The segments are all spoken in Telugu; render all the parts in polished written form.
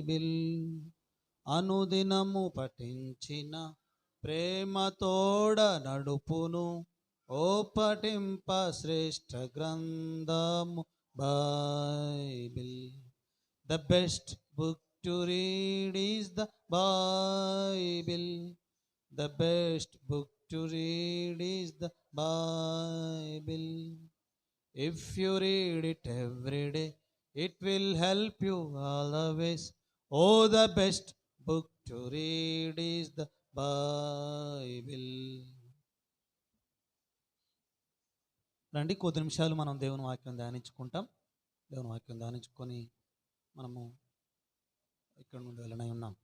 బైబిల్ అనుదినము పఠించిన ప్రేమతోడ నడుపును ఓ పఠింప శ్రేష్ఠ గ్రంథము Bible. The best book to read is the Bible. The best book to read is the Bible. If you read it every day, it will help you always. Oh, the best book to read is the Bible. రండి కొద్ది నిమిషాలు మనం దేవుని వాక్యం ధ్యానించుకుంటాం. దేవుని వాక్యం ధ్యానించుకొని మనము ఇక్కడ నుండి వెళ్ళనై ఉన్నాం.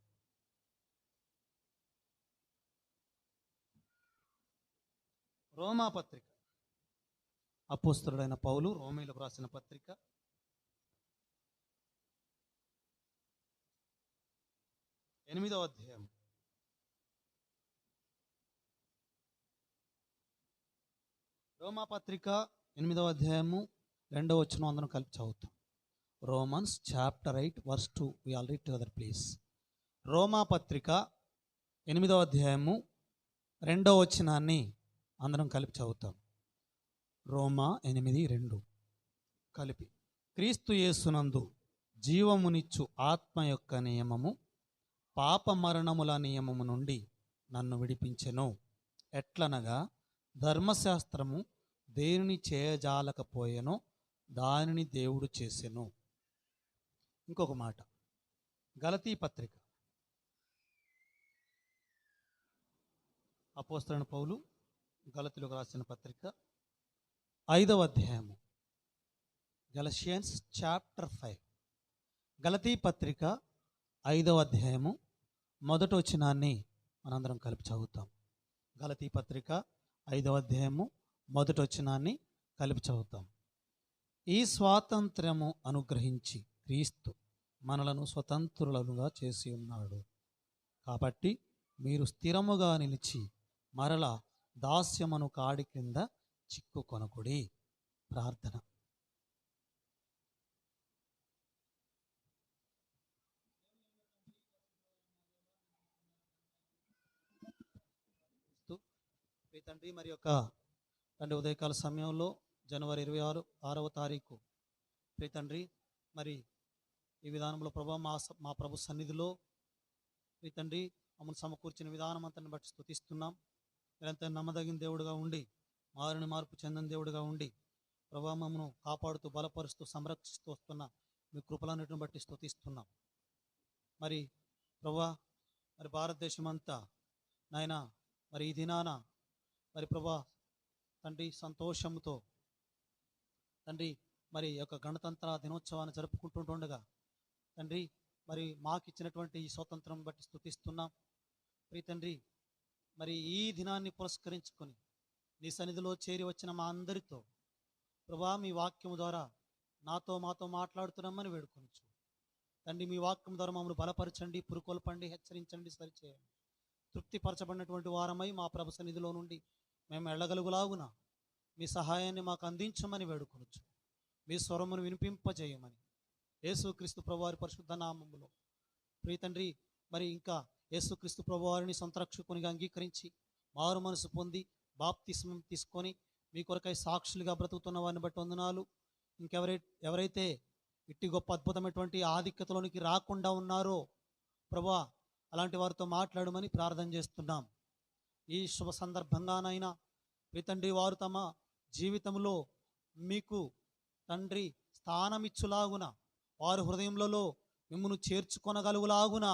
రోమా పత్రిక, అపోస్తలుడైన పౌలు రోమీయులకు రాసిన పత్రిక 8వ అధ్యాయం. రోమా పత్రిక 8వ అధ్యాయము 2వ వచనం అందరం కలిపి చదువుతాం. Romans chapter 8 verse 2. We all read together please. రోమా పత్రిక 8వ అధ్యాయము 2వ వచనాన్ని అందరం కలిపి చదువుతాం. రోమా 8:2 కలిపి. క్రీస్తు యేసునందు జీవమునిచ్చు ఆత్మ యొక్క నియమము పాప మరణముల నియమము నుండి నన్ను విడిపించెను. ఎట్లనగా ధర్మశాస్త్రము దేనిని చేయజాలకపోయెనో దానిని దేవుడు చేసెను. ఇంకొక మాట, గలతీ పత్రిక, అపోస్తలుడైన పౌలు గలతీయులకు రాసిన పత్రిక 5వ అధ్యాయము, గలషియన్స్ చాప్టర్ 5. గలతీ పత్రిక 5వ అధ్యాయము 1వ వచనాన్ని మనందరం కలిపి చదువుతాం. గలతీ పత్రిక 5వ అధ్యాయము 1వ వచనాన్ని కలిపి చదువుతాం. ఈ స్వాతంత్ర్యము అనుగ్రహించి క్రీస్తు మనలను స్వతంత్రులుగా చేసి ఉన్నాడు. కాబట్టి మీరు స్థిరముగా నిలిచి మరల దాస్యమును కాడి క్రింద చిక్కుకొనకుడి. ప్రార్థన. తండ్రి, మరి యొక్క తండ్రి ఉదయకాల సమయంలో జనవరి 26వ తారీఖు తండ్రి, మరి ఈ విధానంలో ప్రభా మా ప్రభు సన్నిధిలో తండ్రి మమ్మల్ని సమకూర్చిన విధానం అంతని బట్టి స్తుతిస్తున్నాం. మీరంతా నమ్మదగిన దేవుడుగా ఉండి, మారుని మార్పు చెందిన దేవుడుగా ఉండి ప్రభా మమ్మను కాపాడుతూ బలపరుస్తూ సంరక్షిస్తూ వస్తున్న మీ కృపలన్నిటిని బట్టి స్తుతిస్తున్నాం. మరి ప్రభా మరి భారతదేశం అంతా నాయన మరి ఈ దినాన మరి ప్రభా తండ్రి సంతోషంతో తండ్రి మరి యొక్క గణతంత్ర దినోత్సవాన్ని జరుపుకుంటుండగా తండ్రి మరి మాకు ఇచ్చినటువంటి ఈ స్వాతంత్రం బట్టి స్తుతిస్తున్నాం. తండ్రి మరి ఈ దినాన్ని పురస్కరించుకొని నీ సన్నిధిలో చేరి వచ్చిన మా అందరితో ప్రభా మీ వాక్యము ద్వారా మాతో మాట్లాడుతున్నామని వేడుకొనొచ్చు తండ్రి. మీ వాక్యం ద్వారా మమ్మల్ని బలపరచండి, పురుకొల్పండి, హెచ్చరించండి, సరిచేయండి. తృప్తిపరచబడినటువంటి వారమై మా ప్రభు సన్నిధిలో నుండి మేము వెళ్ళగలుగులాగున మీ సహాయాన్ని మాకు అందించమని వేడుకొనొచ్చు. మీ స్వరమును వినిపింపజేయమని యేసుక్రీస్తు ప్రభువారి పరిశుద్ధ నామములో తండ్రి మరి ఇంకా యేసుక్రీస్తు ప్రభువారిని సొంత రక్షకునిగా అంగీకరించి మారు మనసు పొంది బాప్తిస్మం తీసుకొని మీ కొరకై సాక్షులుగా బ్రతుకుతున్న వారిని బట్టి వందనాలు. ఎవరైతే ఇట్టి గొప్ప అద్భుతమైనటువంటి ఆధిక్యతలోనికి రాకుండా ఉన్నారో ప్రభువా అలాంటి వారితో మాట్లాడమని ప్రార్థన చేస్తున్నాం. ఈ శుభ సందర్భంగానైనా తండ్రి వారు తమ జీవితంలో మీకు తండ్రి స్థానమిచ్చులాగున, వారి హృదయములలో మిమ్మును చేర్చుకొనగలుగులాగున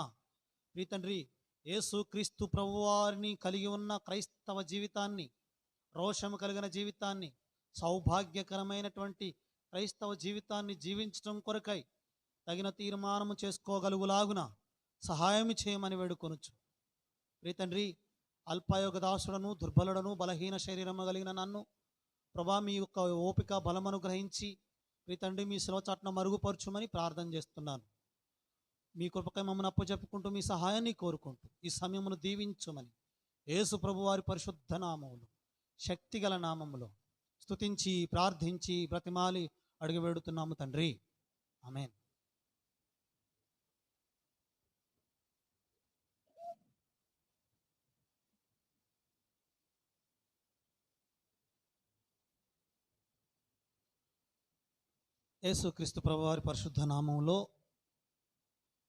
తండ్రి యేసుక్రీస్తు ప్రభువారిని కలిగి ఉన్న క్రైస్తవ జీవితాన్ని, రోషము కలిగిన జీవితాన్ని, సౌభాగ్యకరమైనటువంటి క్రైస్తవ జీవితాన్ని జీవించడం కొరకై తగిన తీర్మానము చేసుకోగలుగులాగున సహాయం చేయమని వేడుకొనొచ్చు. తండ్రి అల్పాయోగ దాసుడను, దుర్బలుడను, బలహీన శరీరము కలిగిన నన్ను ప్రభా మీ యొక్క ఓపిక బలమను గ్రహించి తండ్రి మీ శిలవచాటున మరుగుపరచుమని ప్రార్థన చేస్తున్నాను. మీ కృపకై మమ్మల్ని అప్పచెప్పుకుంటూ మీ సహాయాన్ని కోరుకుంటూ ఈ సమయమును దీవించుమని యేసు ప్రభు వారి పరిశుద్ధ నామములో, శక్తిగల నామములో స్తుతించి ప్రార్థించి బ్రతిమాలి అడిగి వేడుతున్నాము తండ్రి. ఆమేన్. యేసుక్రీస్తు ప్రభువారి పరిశుద్ధ నామంలో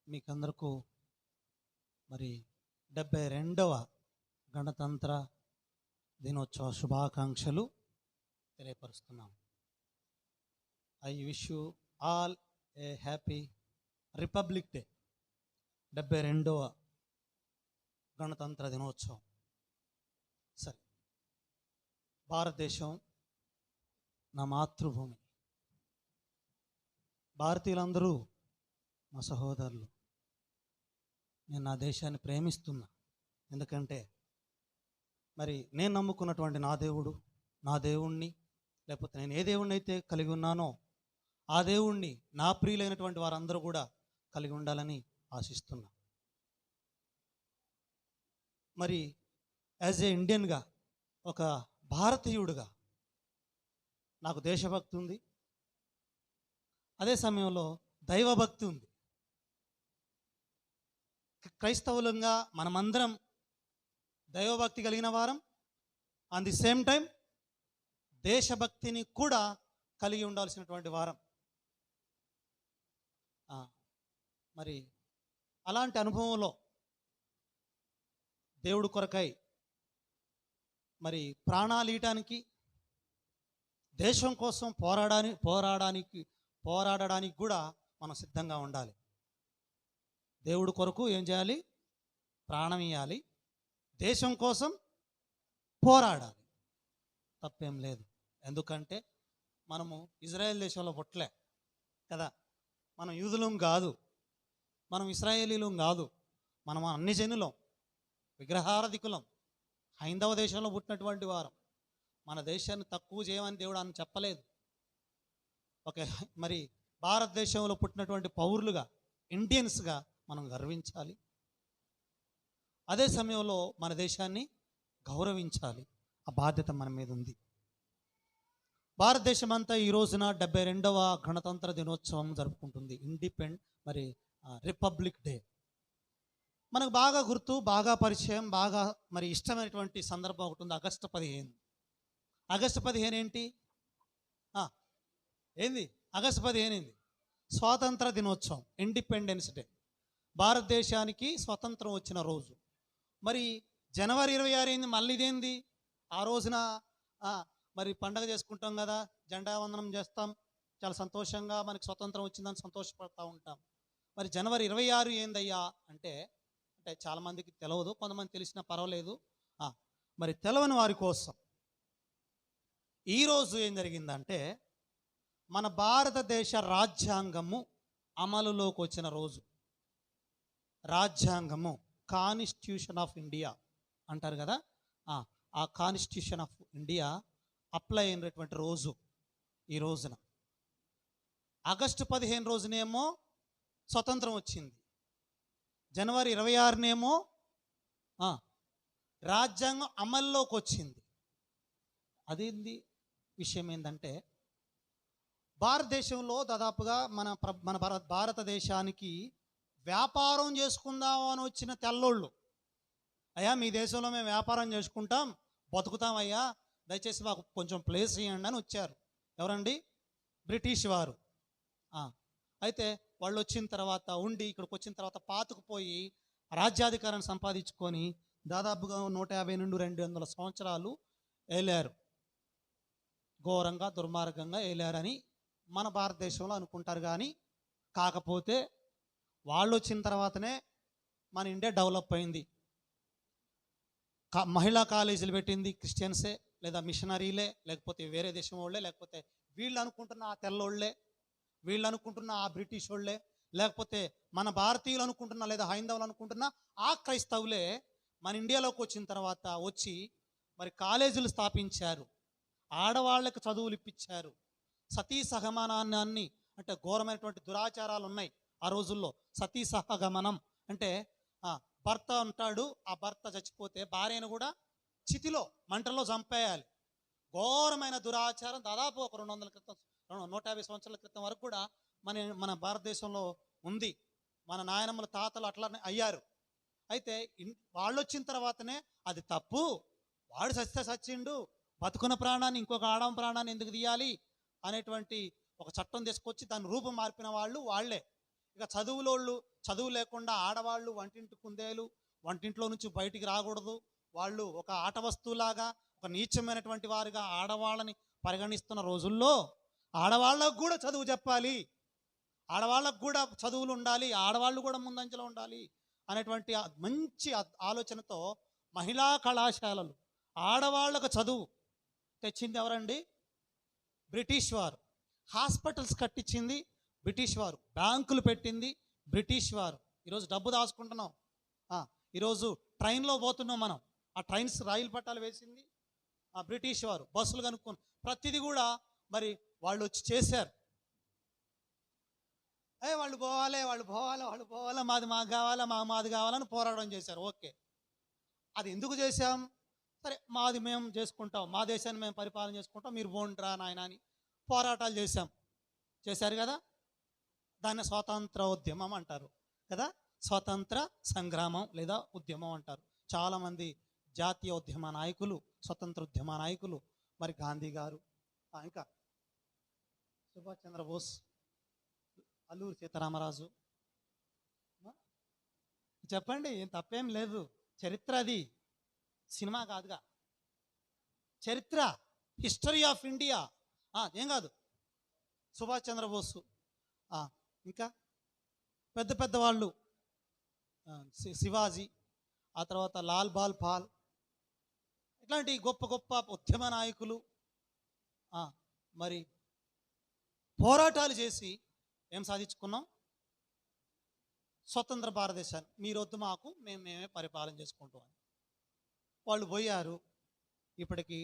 మీకందరకు మరి 72వ గణతంత్ర దినోత్సవ శుభాకాంక్షలు తెలియపరుస్తున్నాం. I wish you all a happy Republic Day. 72వ గణతంత్ర దినోత్సవం. సరే, భారతదేశం నా మాతృభూమి. భారతీయులందరూ మా సహోదరులు. నేను నా దేశాన్ని ప్రేమిస్తున్నా. ఎందుకంటే మరి నేను నమ్ముకున్నటువంటి నా దేవుణ్ణి లేకపోతే నేను ఏ దేవుణ్ణి అయితే కలిగి ఉన్నానో ఆ దేవుణ్ణి నా ప్రియులైనటువంటి వారందరూ కూడా కలిగి ఉండాలని ఆశిస్తున్నా. మరి యాజ్ ఏ ఇండియన్గా, ఒక భారతీయుడిగా నాకు దేశభక్తి ఉంది, అదే సమయంలో దైవభక్తి ఉంది. క్రైస్తవులంగా మనమందరం దైవభక్తి కలిగిన వారం, అట్ ది సేమ్ టైం దేశభక్తిని కూడా కలిగి ఉండాల్సినటువంటి వారం. మరి అలాంటి అనుభవంలో దేవుడు కొరకై మరి ప్రాణాలు ఇయటానికి, దేశం కోసం పోరాడడానికి కూడా మనం సిద్ధంగా ఉండాలి. దేవుడు కొరకు ఏం చేయాలి? ప్రాణం ఇవ్వాలి, దేశం కోసం పోరాడాలి. తప్పేం లేదు. ఎందుకంటే మనము ఇజ్రాయెల్ దేశంలో పుట్టలే కదా, మనం యూదులం కాదు, మనం ఇశ్రాయేలీలం కాదు, మనం అన్ని జనులం, విగ్రహారాధికులం, హైందవ దేశంలో పుట్టినటువంటి వారం. మన దేశాన్ని తక్కువ చేయమని దేవుడు అని చెప్పలేదు. ఓకే, మరి భారతదేశంలో పుట్టినటువంటి పౌరులుగా, ఇండియన్స్గా మనం గర్వించాలి. అదే సమయంలో మన దేశాన్ని గౌరవించాలి. ఆ బాధ్యత మన మీద ఉంది. భారతదేశం అంతా ఈ రోజున 72వ గణతంత్ర దినోత్సవం జరుపుకుంటుంది. Republic day. మనకు బాగా గుర్తు, బాగా పరిచయం, బాగా మరి ఇష్టమైనటువంటి సందర్భం ఒకటి ఉంది. ఆగస్టు 15. ఆగస్టు 15 ఏంటి? ఏంది? ఆగస్టు 15 ఏంది? స్వాతంత్ర దినోత్సవం, ఇండిపెండెన్స్ డే. భారతదేశానికి స్వతంత్రం వచ్చిన రోజు. మరి జనవరి 26 ఏంది? మళ్ళీ ఇదేంది? ఆ రోజున మరి పండగ చేసుకుంటాం కదా, జెండా వందనం చేస్తాం, చాలా సంతోషంగా మనకి స్వతంత్రం వచ్చిందని సంతోషపడతా ఉంటాం. మరి జనవరి 26 ఏందయ్యా అంటే చాలామందికి తెలియదు, కొంతమంది తెలిసినా పర్వాలేదు. మరి తెలవని వారి కోసం ఈరోజు ఏం జరిగిందంటే, మన భారతదేశ రాజ్యాంగము అమలులోకి వచ్చిన రోజు. రాజ్యాంగము, కాన్స్టిట్యూషన్ ఆఫ్ ఇండియా అంటారు కదా, ఆ కాన్స్టిట్యూషన్ ఆఫ్ ఇండియా అప్లై అయినటువంటి రోజు ఈ రోజున. ఆగస్టు 15 రోజునేమో స్వతంత్రం వచ్చింది, జనవరి 26నేమో రాజ్యాంగం అమల్లోకి వచ్చింది. అదేంది విషయం ఏంటంటే, భారతదేశంలో దాదాపుగా మన భారతదేశానికి వ్యాపారం చేసుకుందాం అని వచ్చిన తెల్లోళ్ళు, అయ్యా మీ దేశంలో మేము వ్యాపారం చేసుకుంటాం, బతుకుతామయ్యా, దయచేసి మాకు కొంచెం ప్లేస్ ఇవ్వండి అని వచ్చారు. ఎవరండి? బ్రిటిష్ వారు. అయితే వాళ్ళు వచ్చిన తర్వాత ఇక్కడికి వచ్చిన తర్వాత పాతుకుపోయి రాజ్యాధికారాన్ని సంపాదించుకొని దాదాపుగా 150 నుండి 200 సంవత్సరాలు ఏలారు. ఘోరంగా, దుర్మార్గంగా ఏలారని మన భారతదేశంలో అనుకుంటారు. కానీ కాకపోతే వాళ్ళు వచ్చిన తర్వాతనే మన ఇండియా డెవలప్ అయింది. మహిళా కాలేజీలు పెట్టింది క్రిస్టియన్సే, లేదా మిషనరీలే, లేకపోతే వేరే దేశం వాళ్ళే, లేకపోతే వీళ్ళు అనుకుంటున్న ఆ తెల్లోళ్ళే, వీళ్ళు అనుకుంటున్న ఆ బ్రిటిష్ వాళ్ళే, లేకపోతే మన భారతీయులు అనుకుంటున్నా లేదా హైందవులు అనుకుంటున్నా ఆ క్రైస్తవులే మన ఇండియాలోకి వచ్చిన తర్వాత వచ్చి మరి కాలేజీలు స్థాపించారు, ఆడవాళ్ళకి చదువులు ఇప్పించారు, సతీ సహగమనాన్ని అంటే ఘోరమైనటువంటి దురాచారాలు ఉన్నాయి ఆ రోజుల్లో. సతీ సహగమనం అంటే భర్త ఉంటాడు, ఆ భర్త చచ్చిపోతే భార్యను కూడా చితిలో మంటల్లో చంపేయాలి. ఘోరమైన దురాచారం దాదాపు ఒక 150 సంవత్సరాల క్రితం వరకు కూడా మన భారతదేశంలో ఉంది. మన నాయనమ్మల తాతలు అట్లా అయ్యారు. అయితే వాళ్ళు వచ్చిన తర్వాతనే అది తప్పు, వాడు సచ్చిండు, బతుకున్న ప్రాణాన్ని ఇంకొక ఆడమ ప్రాణాన్ని ఎందుకు తీయాలి అనేటువంటి ఒక చట్టం తీసుకొచ్చి దాని రూపం మార్పిన వాళ్ళు వాళ్ళే. ఇక చదువులోళ్ళు, చదువు లేకుండా ఆడవాళ్ళు వంటింటి కుందేలు, వంటింట్లో నుంచి బయటికి రాకూడదు, వాళ్ళు ఒక ఆట వస్తువులాగా, ఒక నీచమైనటువంటి వారిగా ఆడవాళ్ళని పరిగణిస్తున్న రోజుల్లో ఆడవాళ్ళకు కూడా చదువు చెప్పాలి, ఆడవాళ్ళకు కూడా చదువులు ఉండాలి, ఆడవాళ్ళు కూడా ముందంజలో ఉండాలి అనేటువంటి మంచి ఆలోచనతో మహిళా కళాశాలలు, ఆడవాళ్ళకు చదువు తెచ్చింది ఎవరండి? బ్రిటిష్ వారు. హాస్పిటల్స్ కట్టించింది బ్రిటిష్ వారు. బ్యాంకులు పెట్టింది బ్రిటిష్ వారు. ఈరోజు డబ్బు దాచుకుంటున్నాం, ఈరోజు ట్రైన్లో పోతున్నాం మనం, ఆ ట్రైన్స్ రైలు పట్టాలు వేసింది ఆ బ్రిటిష్ వారు. బస్సులు కనుక్కొని ప్రతిదీ కూడా మరి వాళ్ళు వచ్చి చేశారు. వాళ్ళు పోవాలి, వాళ్ళు పోవాలి, వాళ్ళు పోవాలి, మాకు కావాలా, మాది కావాలని పోరాటం చేశారు. ఓకే, అది ఎందుకు చేశాం? సరే, మాది మేము చేసుకుంటాం, మా దేశాన్ని మేము పరిపాలన చేసుకుంటాం, మీరు పోండిరా నాయన అని పోరాటాలు చేశారు కదా. దాన్ని స్వాతంత్ర ఉద్యమం అంటారు కదా, స్వాతంత్ర సంగ్రామం లేదా ఉద్యమం అంటారు. చాలామంది జాతీయ ఉద్యమ నాయకులు, స్వతంత్ర ఉద్యమ నాయకులు, మరి గాంధీ గారు, ఇంకా సుభాష్ చంద్రబోస్, అల్లూరి సీతారామరాజు, చెప్పండి, ఏం తప్పేం లేదు. చరిత్ర, అది సినిమా కాదుగా, చరిత్ర, హిస్టరీ ఆఫ్ ఇండియా. ఏం కాదు, సుభాష్ చంద్రబోసు, ఇంకా పెద్ద పెద్ద వాళ్ళు, శివాజీ, ఆ తర్వాత లాల్ బాల్ పాల్, ఇట్లాంటి గొప్ప గొప్ప ఉద్యమ నాయకులు మరి పోరాటాలు చేసి ఏం సాధించుకున్నాం? స్వతంత్ర భారతదేశాన్ని. మీరొద్దు మాకు, మేమే పరిపాలన చేసుకుంటాం అని వాళ్ళు పోయారు. ఇప్పటికి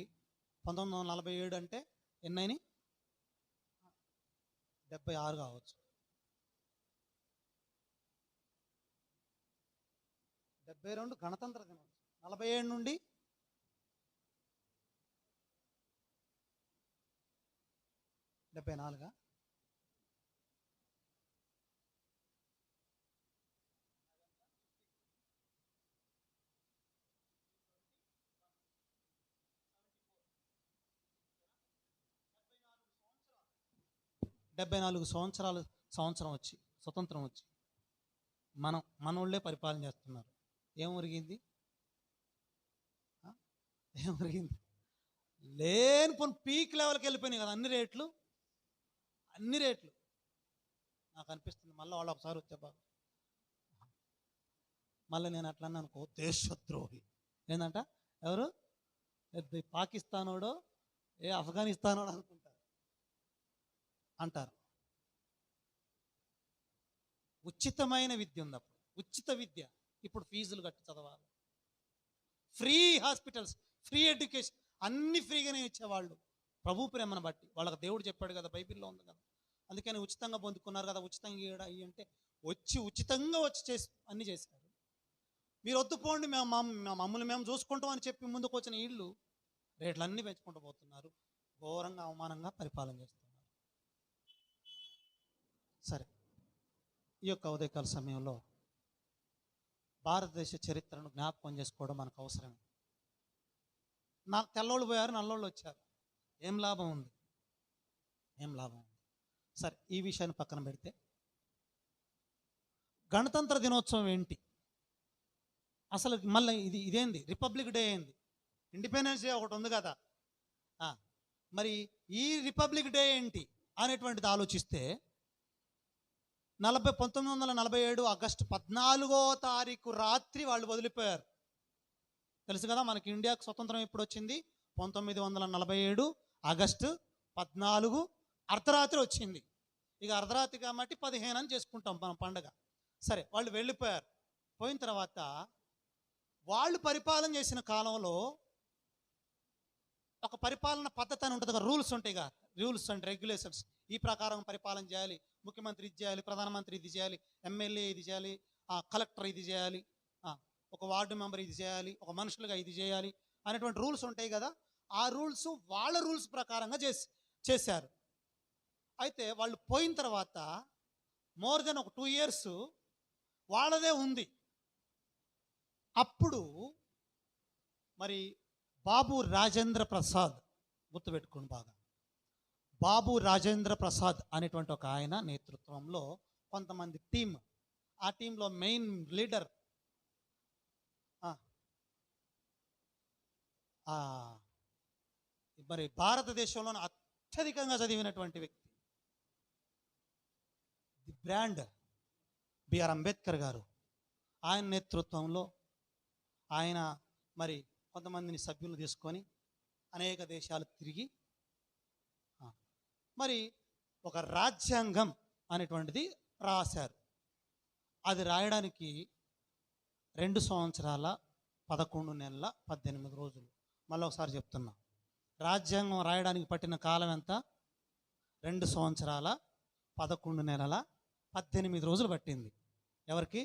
1947 అంటే ఎన్నైనా 76 కావచ్చు, 72 గణతంత్ర దినోత్సవం, 47 నుండి 74. 74 సంవత్సరం వచ్చి, స్వతంత్రం వచ్చి మనోళ్ళే పరిపాలన చేస్తున్నారు. ఏం ఒరిగింది? లేని పోనీ పీక్ లెవెల్కి వెళ్ళిపోయినాయి కదా అన్ని రేట్లు. నాకు అనిపిస్తుంది మళ్ళీ వాళ్ళు ఒకసారి వచ్చే బాగా, మళ్ళీ నేను అట్లా అనుకో, దేశద్రోహి ఏంటంట, ఎవరు పాకిస్తానోడో ఆఫ్ఘనిస్తానోడో అంటారు. ఉచితమైన విద్య ఉంది అప్పుడు, ఉచిత విద్య. ఇప్పుడు ఫీజులు కట్టి చదవాలి, ఫ్రీ హాస్పిటల్స్, ఫ్రీ ఎడ్యుకేషన్, అన్ని ఫ్రీగానే ఇచ్చేవాళ్ళు. ప్రభు ప్రేమను బట్టి వాళ్ళకి దేవుడు చెప్పాడు కదా, బైబిల్లో ఉంది కదా, అందుకని ఉచితంగా పొందుకున్నారు కదా. ఉచితంగా అంటే ఉచితంగా వచ్చి అన్ని చేశారు. మీరు వద్దు పోండి, మమ్మల్ని మేము చూసుకుంటాం అని చెప్పి ముందుకు వచ్చిన వీళ్ళు రేట్లన్నీ పెంచుకుంటూ పోతున్నారు, ఘోరంగా అవమానంగా పరిపాలన చేస్తున్నారు. సరే, ఈ యొక్క ఉదయకాల సమయంలో భారతదేశ చరిత్రను జ్ఞాపకం చేసుకోవడం మనకు అవసరమే. నాకు తెల్లోళ్ళు పోయారు, నల్లోళ్ళు వచ్చారు, ఏం లాభం ఉంది? సరే, ఈ విషయాన్ని పక్కన పెడితే గణతంత్ర దినోత్సవం ఏంటి అసలు? మళ్ళీ ఇదేంది? రిపబ్లిక్ డే ఏంది? ఇండిపెండెన్స్ డే ఒకటి ఉంది కదా, మరి ఈ రిపబ్లిక్ డే ఏంటి అనేటువంటిది ఆలోచిస్తే 1947 ఆగస్టు 14 రాత్రి వాళ్ళు వదిలిపోయారు. తెలుసు కదా మనకి ఇండియాకు స్వతంత్రం ఎప్పుడు వచ్చింది? 1947 ఆగస్టు 14 అర్ధరాత్రి వచ్చింది. ఇక అర్ధరాత్రి కాబట్టి 15 అని చేసుకుంటాం మనం పండగ. సరే, వాళ్ళు వెళ్ళిపోయారు. పోయిన తర్వాత వాళ్ళు పరిపాలన చేసిన కాలంలో ఒక పరిపాలన పద్ధతి అని ఉంటుంది, రూల్స్ ఉంటాయి కదా, రూల్స్ అండ్ రెగ్యులేషన్స్. ఈ ప్రకారం పరిపాలన చేయాలి, ముఖ్యమంత్రి ఇది చేయాలి, ప్రధానమంత్రి ఇది చేయాలి, ఎమ్మెల్యే ఇది చేయాలి, కలెక్టర్ ఇది చేయాలి, ఒక వార్డు మెంబర్ ఇది చేయాలి, ఒక మనుషులుగా ఇది చేయాలి అనేటువంటి రూల్స్ ఉంటాయి కదా. ఆ రూల్స్ వాళ్ళ రూల్స్ ప్రకారంగా చేశారు. అయితే వాళ్ళు పోయిన తర్వాత మోర్ దెన్ ఒక 2 years వాళ్ళదే ఉంది. అప్పుడు మరి బాబు రాజేంద్ర ప్రసాద్, గుర్తుపెట్టుకోండి బాగా, బాబు రాజేంద్ర ప్రసాద్ అనేటువంటి ఒక ఆయన నేతృత్వంలో కొంతమంది టీం, ఆ టీంలో మెయిన్ లీడర్ మరి భారతదేశంలోనే అత్యధికంగా చదివినటువంటి వ్యక్తి ది బ్రాండ్ బిఆర్ అంబేద్కర్ గారు. ఆయన నేతృత్వంలో ఆయన మరి కొంతమందిని సభ్యులు తీసుకొని అనేక దేశాలు తిరిగి మరి ఒక రాజ్యాంగం అనేటువంటిది రాశారు. అది రాయడానికి 2 సంవత్సరాల 11 నెలల 18 రోజులు. మళ్ళీ ఒకసారి చెప్తున్నా, రాజ్యాంగం రాయడానికి పట్టిన కాలం ఎంత? 2 సంవత్సరాల 11 నెలల 18 రోజులు పట్టింది. ఎవరికి?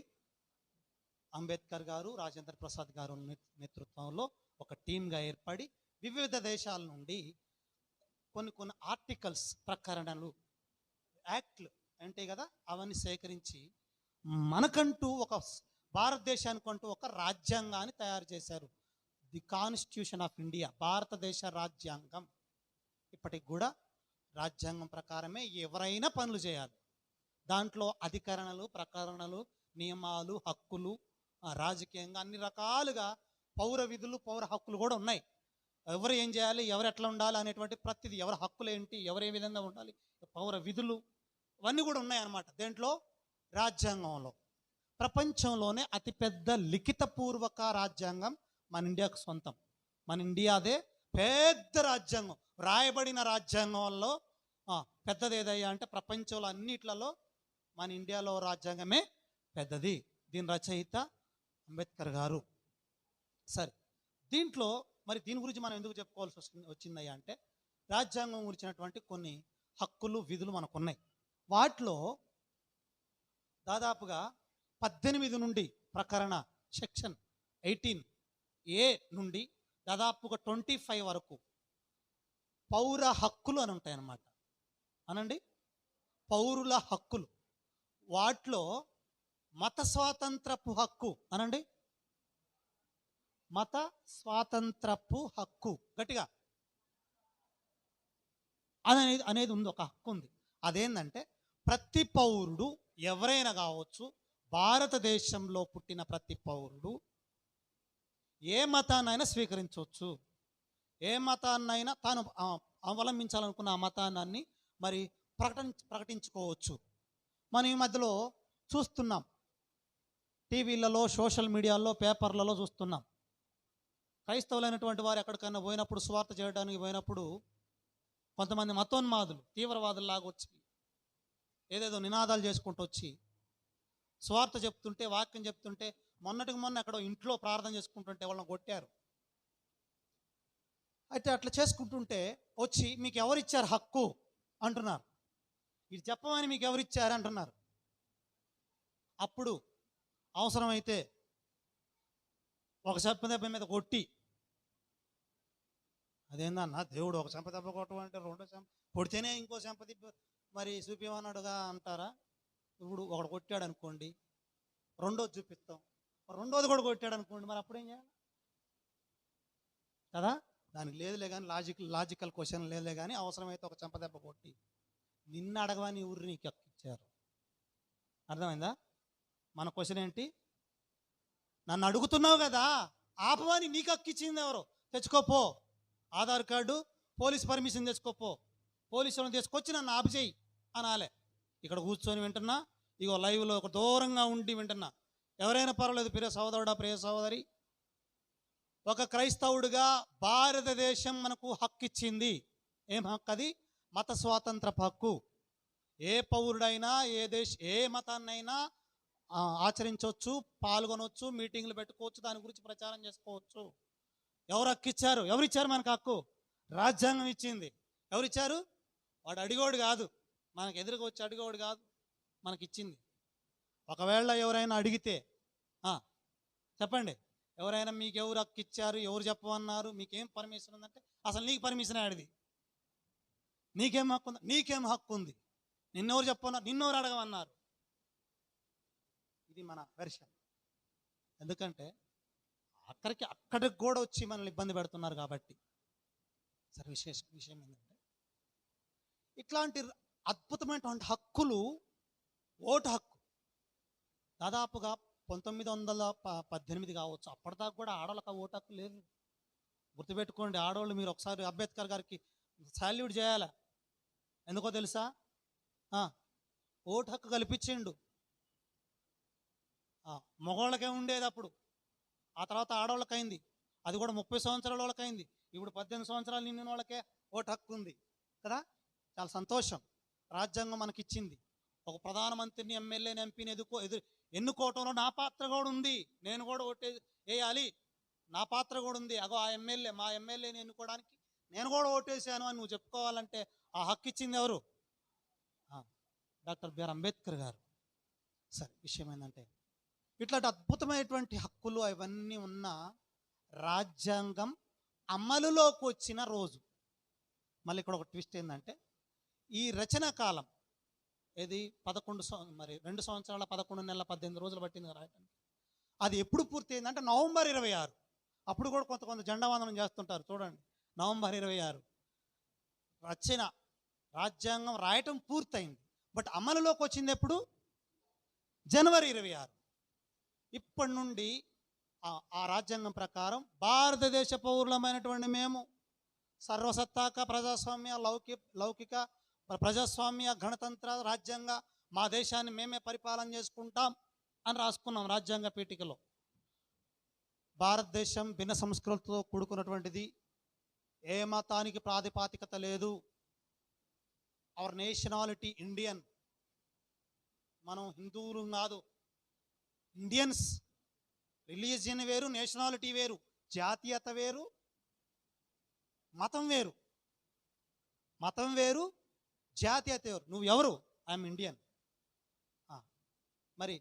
అంబేద్కర్ గారు, రాజేంద్ర ప్రసాద్ గారు నేతృత్వంలో ఒక టీమ్గా ఏర్పడి వివిధ దేశాల నుండి కొన్ని ఆర్టికల్స్, ప్రకరణలు, యాక్ట్లు అంటే కదా, అవన్నీ సేకరించి మనకంటూ ఒక భారతదేశానికంటూ ఒక రాజ్యాంగాన్ని తయారు చేశారు. ది కాన్స్టిట్యూషన్ ఆఫ్ ఇండియా, భారతదేశ రాజ్యాంగం. ఇప్పటికి కూడా రాజ్యాంగం ప్రకారమే ఎవరైనా పనులు చేయాలి. దాంట్లో అధికరణలు, ప్రకరణలు, నియమాలు, హక్కులు, రాజకీయంగా అన్ని రకాలుగా పౌర విధులు, పౌర హక్కులు కూడా ఉన్నాయి. ఎవరు ఏం చేయాలి, ఎవరు ఎట్లా ఉండాలి అనేటువంటి ప్రతిదీ, ఎవరి హక్కులు ఏంటి, ఎవరు ఏ విధంగా ఉండాలి, పౌర విధులు ఇవన్నీ కూడా ఉన్నాయన్నమాట దేంట్లో, రాజ్యాంగంలో. ప్రపంచంలోనే అతిపెద్ద లిఖితపూర్వక రాజ్యాంగం మన ఇండియాకు సొంతం. మన ఇండియాదే పెద్ద రాజ్యాంగం. రాయబడిన రాజ్యాంగంలో పెద్దది ఏదయ్యా అంటే ప్రపంచంలో అన్నిట్లలో మన ఇండియాలో రాజ్యాంగమే పెద్దది. దీని రచయిత అంబేద్కర్ గారు. సరే, దీంట్లో మరి దీని గురించి మనం ఎందుకు చెప్పుకోవాల్సి వచ్చిందయ్యా అంటే, రాజ్యాంగం గురించినటువంటి కొన్ని హక్కులు, విధులు మనకున్నాయి. వాటిలో దాదాపుగా 18 నుండి ప్రకరణ సెక్షన్ 18A నుండి దాదాపుగా 25 వరకు పౌర హక్కులు అని ఉంటాయి అన్నమాట. అనండి, పౌరుల హక్కులు. వాటిలో మత స్వాతంత్రపు హక్కు అనండి, మత స్వాతంత్రపు హక్కు, గట్టిగా అనేది ఉంది, ఒక హక్కు ఉంది. అదేంటంటే ప్రతి పౌరుడు ఎవరైనా కావచ్చు, భారతదేశంలో పుట్టిన ప్రతి పౌరుడు ఏ మతాన్నైనా స్వీకరించవచ్చు. ఏ మతాన్నైనా తాను అవలంబించాలనుకున్న ఆ మతాన్ని మరి ప్రకటించుకోవచ్చు. మనం ఈ మధ్యలో చూస్తున్నాం, టీవీలలో, సోషల్ మీడియాలో, పేపర్లలో చూస్తున్నాం. క్రైస్తవులైనటువంటి వారు ఎక్కడికైనా పోయినప్పుడు, సువార్త చేయడానికి పోయినప్పుడు కొంతమంది మతోన్మాదులు, తీవ్రవాదుల్లాగా వచ్చి ఏదేదో నినాదాలు చేసుకుంటూ వచ్చి సువార్త చెప్తుంటే, వాక్యం చెప్తుంటే, మొన్నటికి మొన్న ఎక్కడో ఇంట్లో ప్రార్థన చేసుకుంటుంటే వాళ్ళని కొట్టారు. అయితే అట్లా చేసుకుంటుంటే వచ్చి మీకు ఎవరిచ్చారు హక్కు అంటున్నారు. ఇది చెప్పమని మీకు ఎవరిచ్చారు అంటున్నారు. అప్పుడు అవసరమైతే ఒక చెంపదెబ్బ మీద కొట్టి, అదేందన్నా దేవుడు ఒక చెంపదెబ్బ కొట్టమంటే రెండో చెంప కొడితేనే ఇంకో చెంపదెబ్బ మరి చూపించమన్నాడుగా అంటారా? ఇప్పుడు ఒకడు కొట్టాడు అనుకోండి, రెండోది చూపిస్తాం, రెండోది కూడా కొట్టాడు అనుకోండి, మరి అప్పుడేం చేయాలి కదా? దానికి లేదులే కానీ, లాజికల్ క్వశ్చన్ లేదులే కానీ, అవసరమైతే ఒక చెంపదెబ్బ కొట్టి నిన్ను అడగవని ఊరు నీకు ఎక్కిచ్చారు. అర్థమైందా? మన క్వశ్చన్ ఏంటి? నన్ను అడుగుతున్నావు కదా, ఆపమని నీకు అక్కిచ్చింది ఎవరు? తెచ్చుకోపో, ఆధార్ కార్డు, పోలీస్ పర్మిషన్ తెచ్చుకోపో, పోలీసులను తీసుకొచ్చి నన్ను ఆపు చేయి అనాలే. ఇక్కడ కూర్చొని వింటున్నా, ఇగో లైవ్లో ఒక దూరంగా ఉండి వింటున్నా, ఎవరైనా పర్వాలేదు, ప్రియ సోదరుడా, ప్రియ సోదరి, ఒక క్రైస్తవుడిగా భారతదేశం మనకు హక్కు ఇచ్చింది. ఏం హక్కు అది? మత స్వాతంత్ర హక్కు. ఏ పౌరుడైనా ఏ మతాన్నైనా ఆచరించవచ్చు, పాల్గొనవచ్చు, మీటింగ్లు పెట్టుకోవచ్చు, దాని గురించి ప్రచారం చేసుకోవచ్చు. ఎవరు హక్కు ఇచ్చారు? ఎవరిచ్చారు మనకు హక్కు? రాజ్యాంగం ఇచ్చింది. ఎవరిచ్చారు? వాడు అడిగోడు కాదు, మనకు ఎదురుగా వచ్చి అడిగోడు కాదు, మనకి ఇచ్చింది. ఒకవేళ ఎవరైనా అడిగితే చెప్పండి, ఎవరైనా మీకు ఎవరు హక్కు ఇచ్చారు, ఎవరు చెప్పమన్నారు, మీకేం పర్మిషన్ ఉందంటే, అసలు నీకు పర్మిషన్ ఆడిది, నీకేం హక్కు ఉంది? నీకేం హక్కు ఉంది? నిన్నెవరు చెప్పమన్నారు? నిన్నెవరు అడగమన్నారు? ఇది మన వెర్షన్. ఎందుకంటే అక్కడికి కూడా వచ్చి మనల్ని ఇబ్బంది పెడుతున్నారు కాబట్టి. సరే, విషయం ఏంటంటే, ఇట్లాంటి అద్భుతమైనటువంటి హక్కులు, ఓటు హక్కు దాదాపుగా 1918 కావచ్చు, అప్పటిదాకా కూడా ఆడవాళ్ళకి ఓటు హక్కు లేదు. గుర్తుపెట్టుకోండి, ఆడవాళ్ళు మీరు ఒకసారి అంబేద్కర్ గారికి సాల్యూట్ చేయాలి. ఎందుకో తెలుసా? ఓటు హక్కు కల్పించిండు. మగవాళ్ళకే ఉండేది అప్పుడు, ఆ తర్వాత ఆడవాళ్ళకి అయింది. అది కూడా 30 సంవత్సరాల వాళ్ళకి అయింది. ఇప్పుడు 18 సంవత్సరాలు నిండిన వాళ్ళకే ఓటు హక్కు ఉంది కదా. చాలా సంతోషం. రాజ్యాంగం మనకిచ్చింది. ఒక ప్రధానమంత్రిని, ఎమ్మెల్యేని, ఎంపీని ఎన్నుకోవటంలో నా పాత్ర కూడా ఉంది. నేను కూడా ఓటే వేయాలి, నా పాత్ర కూడా ఉంది. అగో ఆ ఎమ్మెల్యే, మా ఎమ్మెల్యేని ఎన్నుకోవడానికి నేను కూడా ఓటేసాను అని నువ్వు చెప్పుకోవాలంటే ఆ హక్కు ఇచ్చింది ఎవరు? డాక్టర్ బిఆర్ అంబేద్కర్ గారు. సరే, విషయం ఏంటంటే ఇట్లాంటి అద్భుతమైనటువంటి హక్కులు అవన్నీ ఉన్న రాజ్యాంగం అమలులోకి వచ్చిన రోజు. మళ్ళీ ఇక్కడ ఒక ట్విస్ట్ ఏంటంటే, ఈ రచన కాలం ఇది 2 సంవత్సరాల 11 నెలల 18 రోజులు పట్టింది రాయడానికి. అది ఎప్పుడు పూర్తి అయిందంటే నవంబర్ 26. అప్పుడు కూడా కొంత జెండావందనం చేస్తుంటారు చూడండి. నవంబర్ 26 రచన, రాజ్యాంగం రాయటం పూర్తయింది. బట్ అమలులోకి వచ్చింది ఎప్పుడు? జనవరి 26. ఇప్పటి నుండి ఆ రాజ్యాంగం ప్రకారం భారతదేశ పౌరులమైనటువంటి మేము సర్వసత్తాక ప్రజాస్వామ్య, లౌకిక ప్రజాస్వామ్య, గణతంత్ర రాజ్యాంగ మా దేశాన్ని మేమే పరిపాలన చేసుకుంటాం అని రాసుకున్నాం రాజ్యాంగ పీఠికలో. భారతదేశం భిన్న సంస్కృతితో కూడుకున్నటువంటిది, ఏ మతానికి ప్రాతిపాదికత లేదు. Our nationality Indian. మనం హిందువులు కాదు, ఇండియన్స్. రిలీజియన్ వేరు, నేషనాలిటీ వేరు, జాతీయత వేరు, మతం వేరు. మతం వేరు, జాతీయత వేరు. నువ్వు ఎవరు? I'm Indian. మరి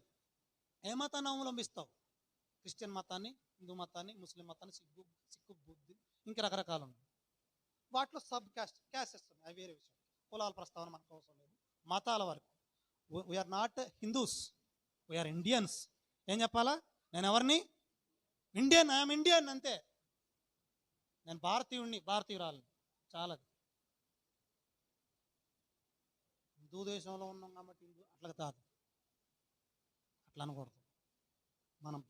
ఏ మతాన్ని అవలంబిస్తావు? క్రిస్టియన్ మతాన్ని, హిందూ మతాన్ని, ముస్లిం మతాన్ని, సిక్కు, బుద్ధి, ఇంకా రకరకాలు ఉన్నాయి. వాటిలో సబ్ క్యాస్టెస్ ఉన్నాయి, అవి వేరే విషయం. కులాల ప్రస్తావన మనకు అవసరం లేదు. మతాల వరకు we're not Hindus, we're Indians. ఏం చెప్పాలా? నేను ఎవరిని? ఇండియన్. ఐఎమ్ ఇండియన్, అంతే. నేను భారతీయుడిని, భారతీయురాలని. చాలా. హిందూ దేశంలో ఉన్నాం కాబట్టి అట్లా కాదు, అట్లా అనకూడదు. మనం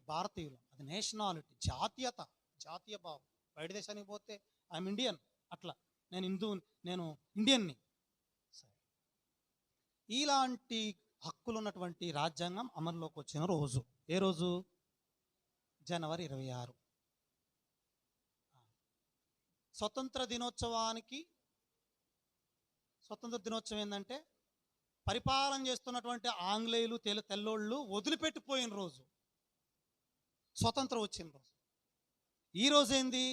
భారతీయులు. అది నేషనాలిటీ, జాతీయత, జాతీయ భావం. బయట దేశానికి పోతే ఐఎమ్ ఇండియన్, అట్లా. నేను నేను ఇండియన్ని. సరే, ఇలాంటి హక్కులు ఉన్నటువంటి రాజ్యాంగం అమల్లోకి వచ్చిన రోజు ఏ రోజు? జనవరి 26. స్వతంత్ర దినోత్సవం ఏంటంటే పరిపాలన చేస్తున్నటువంటి ఆంగ్లేయులు, తెల్లోళ్ళు వదిలిపెట్టిపోయిన రోజు, స్వతంత్రం వచ్చిన రోజు. ఈ రోజు ఏంది?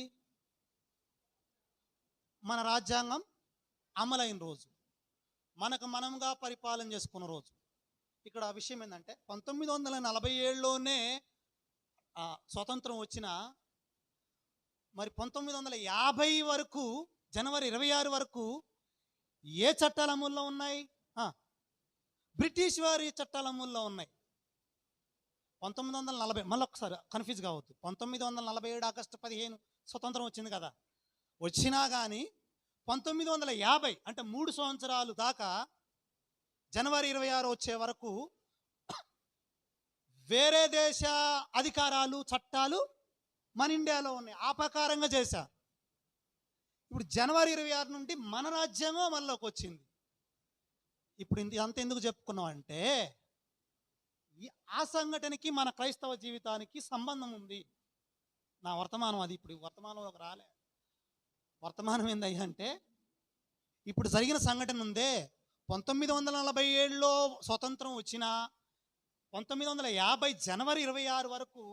మన రాజ్యాంగం అమలైన రోజు, మనకు మనంగా పరిపాలన చేసుకున్న రోజు. ఇక్కడ విషయం ఏంటంటే 1947లోనే స్వతంత్రం వచ్చిన, మరి 1950 వరకు, జనవరి 26 వరకు ఏ చట్టాలు అమల్లో ఉన్నాయి? బ్రిటిష్ వారి చట్టాలు అమల్లో ఉన్నాయి. 1940, మళ్ళీ ఒకసారి కన్ఫ్యూజ్ కావద్దు, 1947 ఆగస్టు 15 స్వతంత్రం వచ్చింది కదా. వచ్చినా కానీ 1950 అంటే 3 సంవత్సరాలు దాకా, జనవరి 26 వచ్చే వరకు వేరే దేశ అధికారాలు, చట్టాలు మన ఇండియాలో ఉన్నాయి. ఆ ప్రకారంగా చేశారు. ఇప్పుడు జనవరి 26 నుండి మన రాజ్యాంగం అమల్లోకి వచ్చింది. ఇప్పుడు అంత ఎందుకు చెప్పుకున్నాం అంటే, ఆ సంఘటనకి మన క్రైస్తవ జీవితానికి సంబంధం ఉంది. నా వర్తమానం అది. ఇప్పుడు వర్తమానంలోకి రాలే. వర్తమానం ఏందయ్యా అంటే, ఇప్పుడు జరిగిన సంఘటన ఉందే, 1947లో స్వతంత్రం వచ్చిన 1950 జనవరి 26 వరకు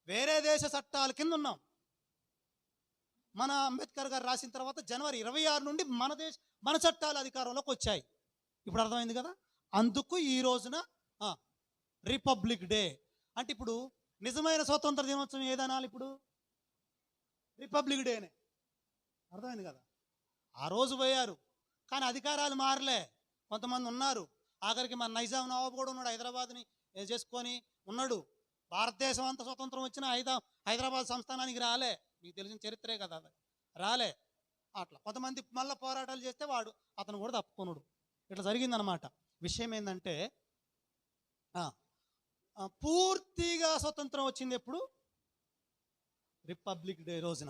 వేరే దేశ చట్టాల కింద ఉన్నాం. మన అంబేద్కర్ గారు రాసిన తర్వాత జనవరి 26 నుండి మన చట్టాలు అధికారంలోకి వచ్చాయి. ఇప్పుడు అర్థమైంది కదా. అందుకు ఈ రోజున రిపబ్లిక్ డే. అంటే ఇప్పుడు నిజమైన స్వతంత్ర దినోత్సవం ఏదనాలి? ఇప్పుడు రిపబ్లిక్ డేనే. అర్థమైంది కదా. ఆ రోజు పోయారు, కానీ అధికారాలు మారలే. కొంతమంది ఉన్నారు. ఆఖరికి మన నైజాం నవాబు కూడా ఉన్నాడు, హైదరాబాద్ని చేసుకొని ఉన్నాడు. భారతదేశం అంతా స్వతంత్రం వచ్చిన హైదరాబాద్ సంస్థానానికి రాలే. మీకు తెలిసిన చరిత్రే కదా, రాలే. అట్లా కొంతమంది మళ్ళీ పోరాటాలు చేస్తే అతను కూడా తప్పుకొనుడు. ఇట్లా జరిగిందనమాట. విషయం ఏంటంటే పూర్తిగా స్వతంత్రం వచ్చింది ఎప్పుడు? రిపబ్లిక్ డే రోజున,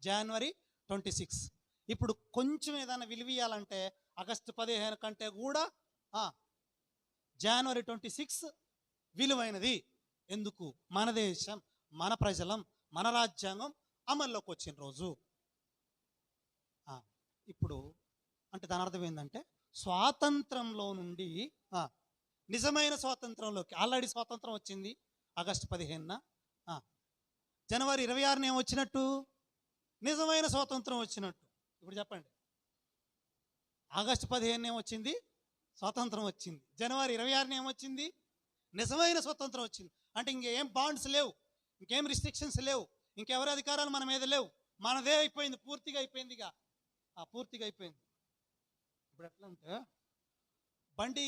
జనవరి 26. ఇప్పుడు కొంచెం ఏదైనా విలువీయాలంటే ఆగస్టు 15 కంటే కూడా జనవరి 26 విలువైనది. ఎందుకు? మన దేశం, మన ప్రజలం, మన రాజ్యాంగం అమల్లోకి వచ్చిన రోజు. ఇప్పుడు అంటే దాని అర్థం ఏంటంటే స్వాతంత్రంలో నుండి నిజమైన స్వాతంత్రంలోకి. ఆల్రెడీ స్వాతంత్రం వచ్చింది ఆగస్టు 15న. జనవరి 26న ఏమొచ్చినట్టు? నిజమైన స్వాతంత్రం వచ్చినట్టు. ఇప్పుడు చెప్పండి, ఆగస్టు 15న ఏమొచ్చింది? స్వాతంత్రం వచ్చింది. జనవరి 26న ఏమొచ్చింది? నిజమైన స్వాతంత్రం వచ్చింది. అంటే ఇంకేం బాండ్స్ లేవు, ఇంకేం రిస్ట్రిక్షన్స్ లేవు, ఇంకెవరి అధికారాలు మన మీద లేవు. మనదే అయిపోయింది, పూర్తిగా అయిపోయిందిగా. పూర్తిగా అయిపోయింది. ఇప్పుడు ఎట్లా అంటే బండి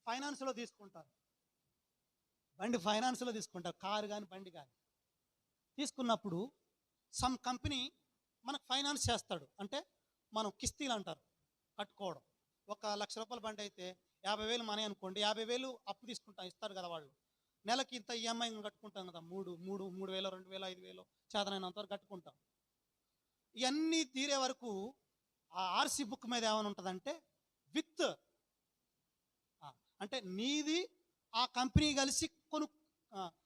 ఫైనాన్స్లో తీసుకుంటారు, కారు కానీ బండి కానీ తీసుకున్నప్పుడు సమ్ కంపెనీ మనకు ఫైనాన్స్ చేస్తాడు. అంటే మనం కిస్తీలు అంటారు, కట్టుకోవడం. 1,00,000 రూపాయల బండి అయితే 50,000 మనీ అనుకోండి, 50,000 అప్పు తీసుకుంటాం, ఇస్తారు కదా వాళ్ళు. నెలకి ఇంత ఈఎంఐ కట్టుకుంటాం కదా, 3,000, 2,000, 5,000 చేతనైనంత వరకు కట్టుకుంటాం. ఇవన్నీ తీరే వరకు ఆ ఆర్సీ బుక్ మీద ఏమైనా ఉంటుందంటే విత్, అంటే నీది ఆ కంపెనీ కలిసి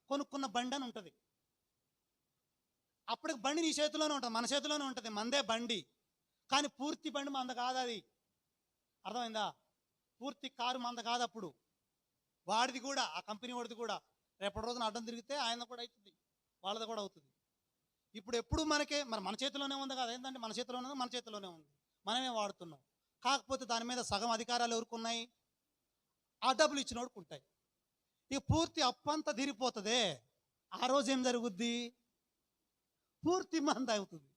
కొనుక్కున్న బండి అని ఉంటుంది. అప్పటికి బండి నీ చేతిలోనే ఉంటుంది, మన చేతిలోనే ఉంటుంది, మందే బండి. కానీ పూర్తి బండి మంద కాదు, అది అర్థమైందా? పూర్తి కారు మంద కాదు. అప్పుడు వాడిది కూడా, ఆ కంపెనీ వాడిది కూడా. రేపటి రోజున అడ్డం తిరిగితే ఆయన కూడా అవుతుంది, వాళ్ళది కూడా అవుతుంది. ఇప్పుడు ఎప్పుడు మనకే మన చేతిలోనే ఉంది కదా. ఏంటంటే మన చేతిలోనే ఉంది, మనమే వాడుతున్నాం. కాకపోతే దాని మీద సగం అధికారాలు ఎవరికి ఉన్నాయి? ఆ డబ్బులు ఇచ్చినోడుకు ఉంటాయి. ఇక పూర్తి అప్పంతా తిరిగిపోతుంది. ఆ రోజు ఏం జరుగుద్ది? పూర్తి మంద అవుతుంది.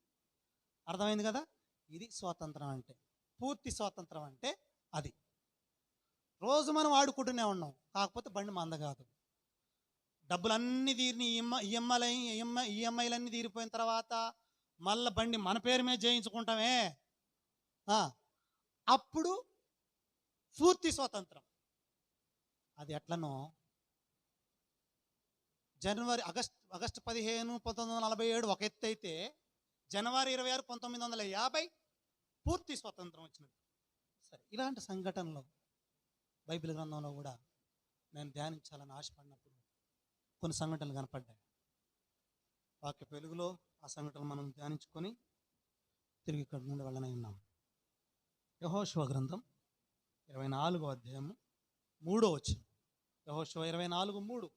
అర్థమైంది కదా? ఇది స్వాతంత్రం అంటే. పూర్తి స్వాతంత్రం అంటే అది. రోజు మనం వాడుకుంటూనే ఉన్నాం, కాకపోతే బండి మంద కాదు. డబ్బులన్నీ తీరిని, ఈఎంఐలన్నీ తీరిపోయిన తర్వాత మళ్ళీ బండి మన పేరు మీద చేయించుకుంటామే, అప్పుడు పూర్తి స్వాతంత్రం. అది ఎట్లనో ఆగస్టు 15, 1947 ఒక ఎత్తు అయితే, జనవరి 26, 1950 పూర్తి స్వాతంత్రం వచ్చినట్టు. సరే, ఇలాంటి సంఘటనలు బైబిల్ గ్రంథంలో కూడా నేను ధ్యానించాలని ఆశపడినప్పుడు కొన్ని సంఘటనలు కనపడ్డాయి. వాక్య వెలుగులో ఆ సంఘటనలు మనం ధ్యానించుకొని తిరిగి ఇక్కడ నుండి వెళ్ళనే ఉన్నాం. యెహోషువ గ్రంథం 24వ అధ్యాయము 3వ వచనం. యెహోషువ 24:3.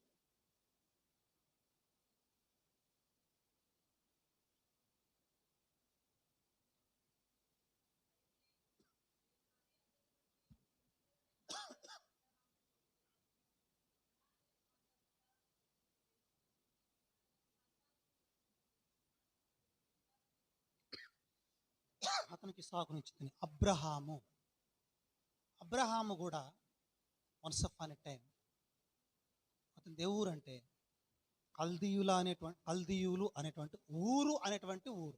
అతనికి సాకునిచ్చింది అబ్రహాము కూడా వన్స్ అపాన్ ఎ టైం, అతని దేవురు అంటే కల్దీయులు అనేటువంటి ఊరు.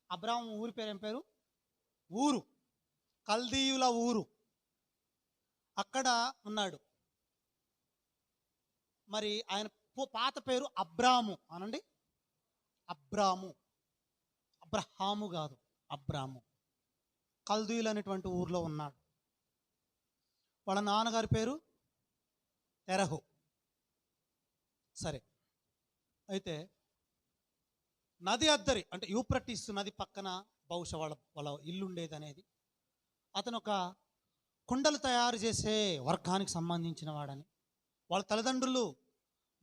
అబ్రహాము ఊరి పేరు ఏం పేరు? ఊరు, కల్దీయుల ఊరు. అక్కడ ఉన్నాడు. మరి ఆయన పాత పేరు అబ్రాము అనండి. అబ్రహాము కాదు, అబ్రాము. కల్దీయులు అనేటువంటి ఊర్లో ఉన్నాడు. వాళ్ళ నాన్నగారి పేరు తెరహు. సరే, అయితే నది అద్దరి అంటే యూప్రటిస్ నది పక్కన బహుశా వాళ్ళ ఇల్లు ఉండేది అనేది. అతను ఒక కుండలు తయారు చేసే వర్గానికి సంబంధించిన వాడని, వాళ్ళ తల్లిదండ్రులు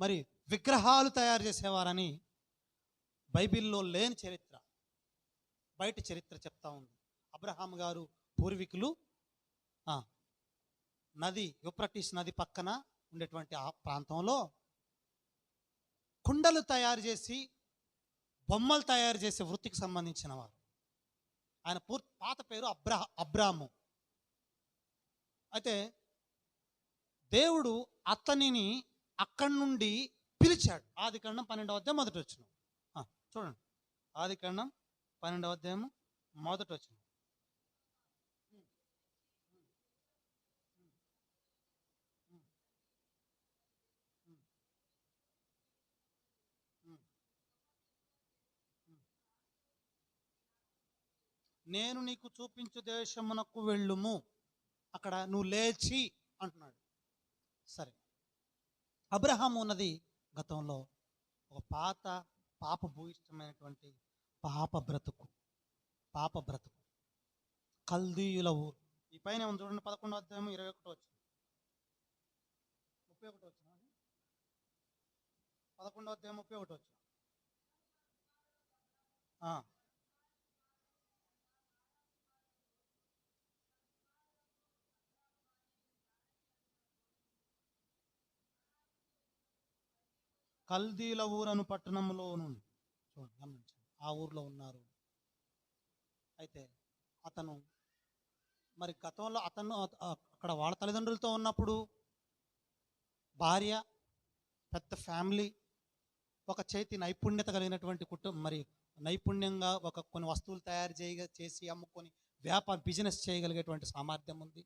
మరి విగ్రహాలు తయారు చేసేవారని బైబిల్లో లేని చరిత్ర, బయట చరిత్ర చెప్తా ఉంది. అబ్రహాం గారు పూర్వీకులు యూప్రటిస్ నది పక్కన ఉండేటువంటి ఆ ప్రాంతంలో కుండలు తయారు చేసి బొమ్మలు తయారు చేసే వృత్తికి సంబంధించిన వారు. ఆయన పాత పేరు అబ్రాము. అయితే దేవుడు అతనిని అక్కడి నుండి పిలిచాడు. ఆదికాండం 12వ అధ్యాయం మొదటి వచనం చూడండి. ఆదికాండం 12వ అధ్యాయము మొదటి వచనం. నేను నీకు చూపించు దేశమునకు వెళ్ళుము. అక్కడ నువ్వు లేచి అంటున్నాడు. సరే, అబ్రహాము ఉన్నది గతంలో ఒక పాప భూయిష్టమైనటువంటి పాప బ్రతుకు కల్దీయుల ఊరు. ఈ పైన ఏమో చూడండి, 11వ అధ్యాయం 21 వచ్చిన 31 వచ్చిన 11వ అధ్యాయం 31 వచ్చిన. కల్దీల ఊరను పట్టణంలో నుండి చూడండి, గమనించండి, ఆ ఊర్లో ఉన్నారు. అయితే అతను మరి గతంలో అక్కడ వాళ్ళ తల్లిదండ్రులతో ఉన్నప్పుడు భార్య, పెద్ద ఫ్యామిలీ, ఒక చేతి నైపుణ్యత కలిగినటువంటి కుటుంబం, మరి నైపుణ్యంగా కొన్ని వస్తువులు తయారు చేసి అమ్ముకొని బిజినెస్ చేయగలిగేటువంటి సామర్థ్యం ఉంది.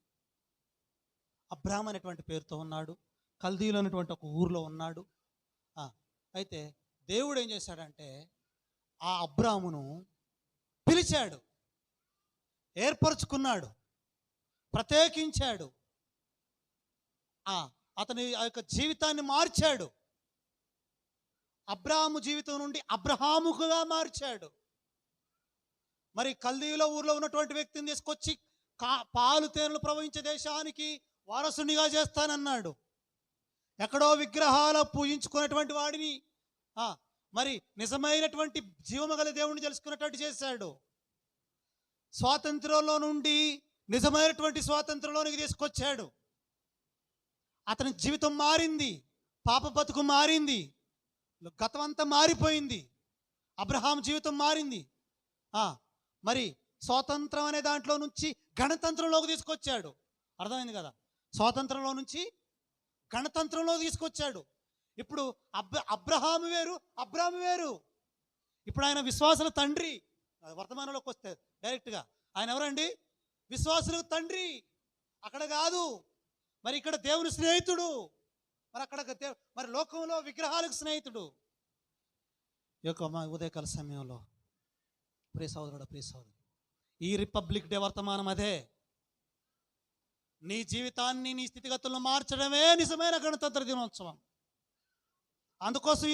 అబ్రాహాం అనేటువంటి పేరుతో ఉన్నాడు. కల్దీలు అనేటువంటి ఒక ఊరిలో ఉన్నాడు. అయితే దేవుడు ఏం చేశాడంటే ఆ అబ్రాహామును పిలిచాడు, ఏర్పరచుకున్నాడు, ప్రత్యేకించాడు. అతని ఆ యొక్క జీవితాన్ని మార్చాడు. అబ్రాహాము జీవితం నుండి అబ్రహాముగా మార్చాడు. మరి కల్దీయుల ఊర్లో ఉన్నటువంటి వ్యక్తిని తీసుకొచ్చి పాలు తేనెలు ప్రవహించే దేశానికి వారసునిగా చేస్తానన్నాడు. ఎక్కడో విగ్రహాలు పూజించుకున్నటువంటి వాడిని మరి నిజమైనటువంటి జీవము గల దేవుడిని తెలుసుకున్నట్టు చేశాడు. స్వాతంత్రంలో నుండి నిజమైనటువంటి స్వాతంత్రంలోనికి తీసుకొచ్చాడు. అతని జీవితం మారింది, పాప బతుకు మారింది, గతం అంతా మారిపోయింది. అబ్రహాం జీవితం మారింది. మరి స్వాతంత్రం అనే దాంట్లో నుంచి గణతంత్రంలోకి తీసుకొచ్చాడు. అర్థమైంది కదా? స్వాతంత్రంలో నుంచి గణతంత్రంలో తీసుకొచ్చాడు. ఇప్పుడు అబ్రహాము వేరు. ఇప్పుడు ఆయన విశ్వాసుల తండ్రి. వర్తమానంలోకి వస్తే డైరెక్ట్గా ఆయన ఎవరండి? విశ్వాసులకు తండ్రి. అక్కడ కాదు, మరి ఇక్కడ దేవుని స్నేహితుడు, మరి అక్కడ మరి లోకంలో విగ్రహాలకు స్నేహితుడు. ఈ యొక్క మా ఉదయకాల సమయంలో ప్రియ సోదరుడు, ఈ రిపబ్లిక్ డే వర్తమానం అదే. నీ జీవితాన్ని, నీ స్థితిగతులను మార్చడమే నిజమైన గణతంత్ర దినోత్సవం. అందుకోసం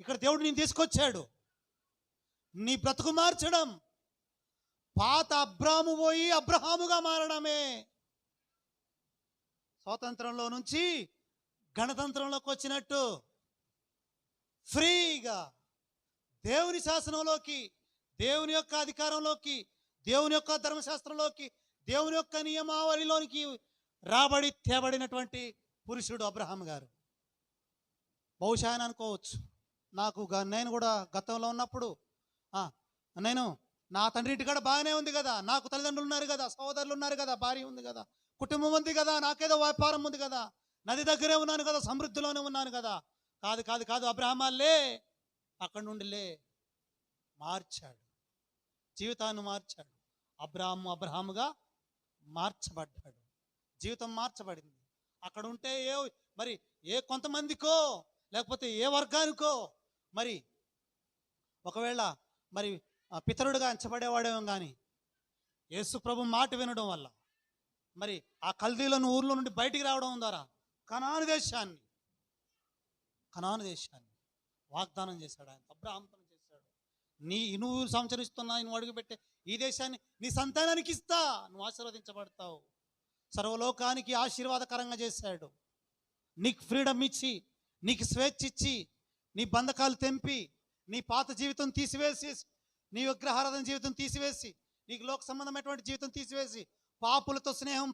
ఇక్కడ దేవుడు నేను తీసుకొచ్చాడు. నీ బ్రతుకు మార్చడం, పాత అబ్రాము పోయి అబ్రహాముగా మారడమే. స్వాతంత్రంలో నుంచి గణతంత్రంలోకి వచ్చినట్టు ఫ్రీగా దేవుని శాసనంలోకి, దేవుని యొక్క అధికారంలోకి, దేవుని యొక్క ధర్మశాస్త్రంలోకి, దేవుని యొక్క నియమావళిలోనికి తేబడినటువంటి పురుషుడు అబ్రహాం గారు. బహుశా ఆయన అనుకోవచ్చు, నేను కూడా గతంలో ఉన్నప్పుడు నేను నా తండ్రి ఇంటి కూడా బాగానే ఉంది కదా, నాకు తల్లిదండ్రులు ఉన్నారు కదా, సహోదరులు ఉన్నారు కదా, భార్య ఉంది కదా, కుటుంబం ఉంది కదా, నాకేదో వ్యాపారం ఉంది కదా, నది దగ్గరే ఉన్నాను కదా, సమృద్ధిలోనే ఉన్నాను కదా. కాదు అబ్రహామాలే, అక్కడి నుండి మార్చాడు, జీవితాన్ని మార్చాడు. అబ్రహాముగా మార్చబడ్డాడు, జీవితం మార్చబడింది. అక్కడ ఉంటే మరి కొంతమందికో లేకపోతే ఏ వర్గానికో మరి ఒకవేళ మరి పితరుడుగా ఎంచబడేవాడేమో, కానీ యేసు ప్రభు మాట వినడం వల్ల మరి ఆ కల్దీలను ఊర్లో నుండి బయటికి రావడం ద్వారా కనాను దేశాన్ని వాగ్దానం చేశాడు. ఆయన అబ్రహాముతో చేశాడు, నువ్వు సంచరిస్తున్నా, నువ్వు అడుగుపెట్టే ఈ దేశాన్ని నీ సంతానానికి ఇస్తా, నువ్వు ఆశీర్వదించబడతావు. సర్వలోకానికి ఆశీర్వాదకరంగా చేశాడు. నీకు ఫ్రీడమ్ ఇచ్చి, నీకు స్వేచ్ఛ ఇచ్చి, నీ బంధకాలు తెంపి, నీ పాత జీవితం తీసివేసి, నీ విగ్రహారాధన జీవితం తీసివేసి, నీకు లోక సంబంధమైనటువంటి జీవితం తీసివేసి, పాపులతో స్నేహం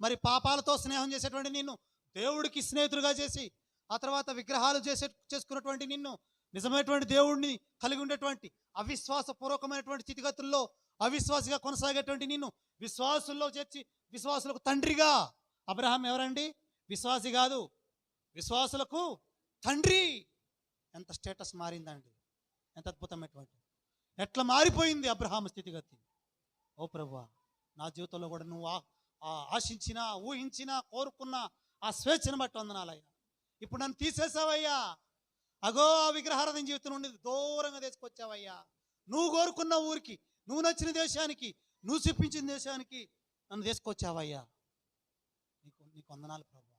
మరి పాపాలతో స్నేహం చేసేటువంటి నిన్ను దేవుడికి స్నేహితుడిగా చేసి, ఆ తర్వాత విగ్రహాలు చేసుకున్నటువంటి నిన్ను నిజమైనటువంటి దేవుడిని కలిగి ఉండేటువంటి అవిశ్వాసపూర్వకమైనటువంటి స్థితిగతుల్లో అవిశ్వాసిగా కొనసాగేటువంటి నిన్ను విశ్వాసుల్లో చేర్చి విశ్వాసులకు తండ్రిగా. అబ్రహాం ఎవరండి? విశ్వాసి కాదు, విశ్వాసులకు తండ్రి. ఎంత స్టేటస్ మారిందండి, ఎంత అద్భుతమైనటువంటి, ఎట్లా మారిపోయింది అబ్రహాం స్థితిగతి. ఓ ప్రభువా, నా జీవితంలో కూడా నువ్వు ఆశించిన, ఊహించిన, కోరుకున్న ఆ స్వేచ్ఛను బట్టి వందనాలయ్యా. ఇప్పుడు నన్ను తీసేసావయ్యా. అగో ఆ విగ్రహారాధన జీవితం నుండి దూరంగా తీసుకొచ్చావయ్యా. నువ్వు కోరుకున్న ఊరికి, నువ్వు నచ్చిన దేశానికి, నువ్వు చెప్పించిన దేశానికి నన్ను తీసుకొచ్చావయ్యా. నీకు వందనాలు ప్రభువా.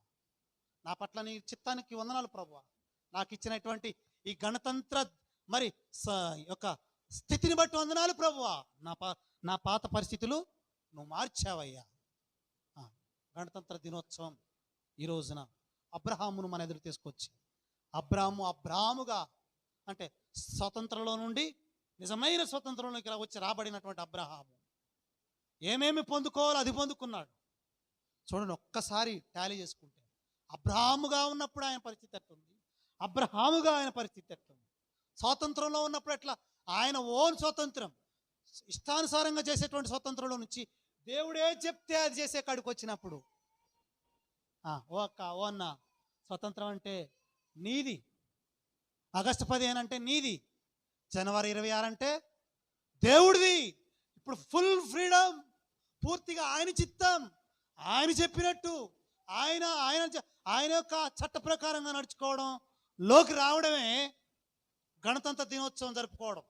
నా పట్ల నీ చిత్తానికి వందనాలు ప్రభువా. నాకు ఇచ్చినటువంటి ఈ గణతంత్ర మరి యొక్క స్థితిని బట్టి వందనాలు ప్రభువా. నా పాత పరిస్థితులు నువ్వు మార్చావయ్యా. గణతంత్ర దినోత్సవం ఈ రోజున అబ్రహామును మన ఎదురు తీసుకొచ్చి, అబ్రాముగా అంటే స్వతంత్రంలో నుండి నిజమైన స్వతంత్రంలోకి వచ్చి రాబడినటువంటి అబ్రహాము ఏమేమి పొందుకోవాలో అది పొందుకున్నాడు. చూడండి, ఒక్కసారి టాలీ చేసుకుంటే అబ్రహాముగా ఉన్నప్పుడు ఆయన పరిస్థితి ఎట్లుంది, అబ్రహాముగా ఆయన పరిస్థితి ఎట్లుంది, స్వాతంత్రంలో ఉన్నప్పుడు ఎట్లా, ఆయన ఓన్ స్వతంత్రం, ఇష్టానుసారంగా చేసేటువంటి స్వతంత్రంలో నుంచి దేవుడే చెప్తే అది చేసే కాడికి వచ్చినప్పుడు ఓ అన్న స్వతంత్రం అంటే నీది, ఆగస్టు 15 అంటే నీది, జనవరి 26 అంటే దేవుడిది. ఇప్పుడు ఫుల్ ఫ్రీడమ్, పూర్తిగా ఆయన చిత్తం, ఆయన చెప్పినట్టు ఆయన ఆయన ఆయన యొక్క చట్ట ప్రకారంగా నడుచుకోవడం, లోకి రావడమే గణతంత్ర దినోత్సవం జరుపుకోవడం.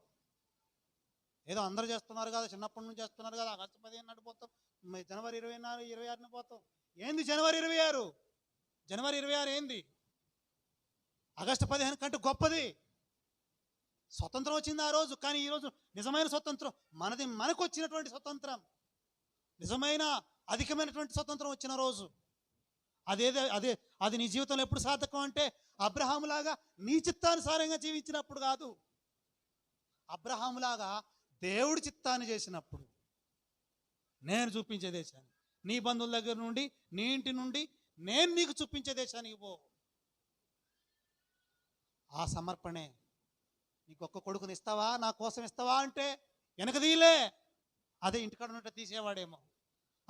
ఏదో అందరూ చేస్తున్నారు కదా, చిన్నప్పటి నుంచి చేస్తున్నారు కదా, ఆగస్టు 15 నాడు పోతాం, జనవరి 26ని పోతాం. ఏంది జనవరి 26? జనవరి 26 ఏంది? ఆగస్టు 15 కంటే గొప్పది. స్వతంత్రం వచ్చింది ఆ రోజు, కానీ ఈరోజు నిజమైన స్వతంత్రం మనది, మనకు వచ్చినటువంటి స్వతంత్రం, నిజమైన అధికమైనటువంటి స్వతంత్రం వచ్చిన రోజు. అది నీ జీవితంలో ఎప్పుడు సాధకం అంటే అబ్రహాములాగా నీ చిత్తానుసారంగా జీవించినప్పుడు కాదు, అబ్రహాములాగా దేవుడి చిత్తాన్ని చేసినప్పుడు. నేను చూపించే దేశాన్ని, నీ బంధువుల దగ్గర నుండి, నీ ఇంటి నుండి నేను నీకు చూపించే దేశానికి పో. ఆ సమర్పణే. నీకు ఒక్క కొడుకుని ఇస్తావా, నా కోసం ఇస్తావా అంటే వెనక తీలే. అదే ఇంటికాడ ఉన్నట్టు తీసేవాడేమో.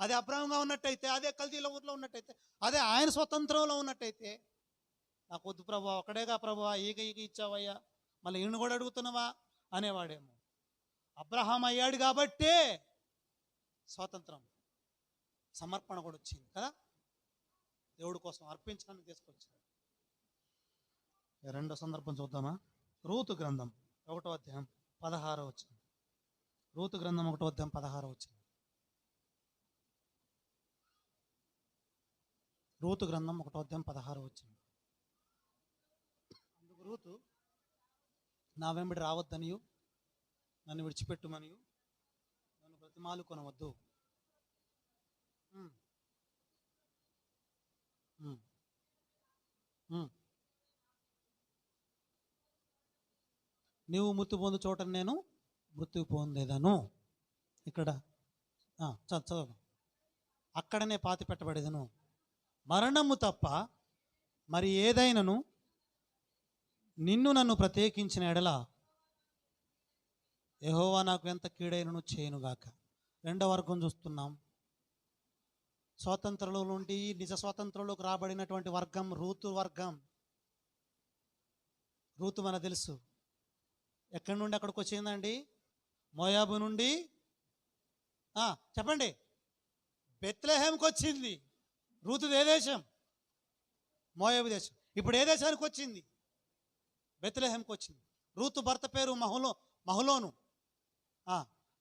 అదే అబ్రహంగా ఉన్నట్టయితే, అదే కల్దీల ఊర్లో ఉన్నట్టయితే, అదే ఆయన స్వతంత్రంలో ఉన్నట్టయితే, నాకు వద్దు ప్రభువా, ఒక్కడేగా ప్రభువా, ఈగ ఇచ్చావయ్యా, మళ్ళీ ఈయన కూడా అడుగుతున్నావా అనేవాడేమో. అబ్రహాం అయ్యాడు కాబట్టే స్వాతంత్రం, సమర్పణ కూడా వచ్చింది కదా, దేవుడి కోసం అర్పించడానికి తీసుకొచ్చాడు. రెండో సందర్భం చూద్దామా? రూతు గ్రంథం 1వ అధ్యాయం 16వ వచనం. రూతు గ్రంథం 1వ అధ్యాయం 16వ వచనం. రూతు గ్రంథం 1వ అధ్యాయం 16వ వచనం. అందుకు రూతు, నా వెంబడి రావద్దనియు, నన్ను విడిచిపెట్టుమనియు, నన్ను బ్రతిమాలు కొనవద్దు. నీవు మృతి పొందు చోట నేను మృతి పొందేదను. ఇక్కడ చదువు, అక్కడనే పాతి పెట్టబడేదను, మరణము తప్ప మరి ఏదైనను నిన్ను నన్ను ప్రత్యేకించిన ఎడల యెహోవా నాకు ఎంత కీడైనను చేయనుగాక. రెండవ వర్గం చూస్తున్నాం. స్వాతంత్రంలో నుండి నిజ స్వాతంత్రంలోకి రాబడినటువంటి వర్గం రూతు వర్గం. రూతు మనకు తెలుసు ఎక్కడి నుండి అక్కడికి వచ్చిందండి? మోయాబు నుండి చెప్పండి, బెత్లెహేంకి వచ్చింది. రూతుది ఏ దేశం? మోయాబు దేశం. ఇప్పుడు ఏ దేశానికి వచ్చింది? బెత్లెహేంకి వచ్చింది. రూతు భర్త పేరు మహలోను.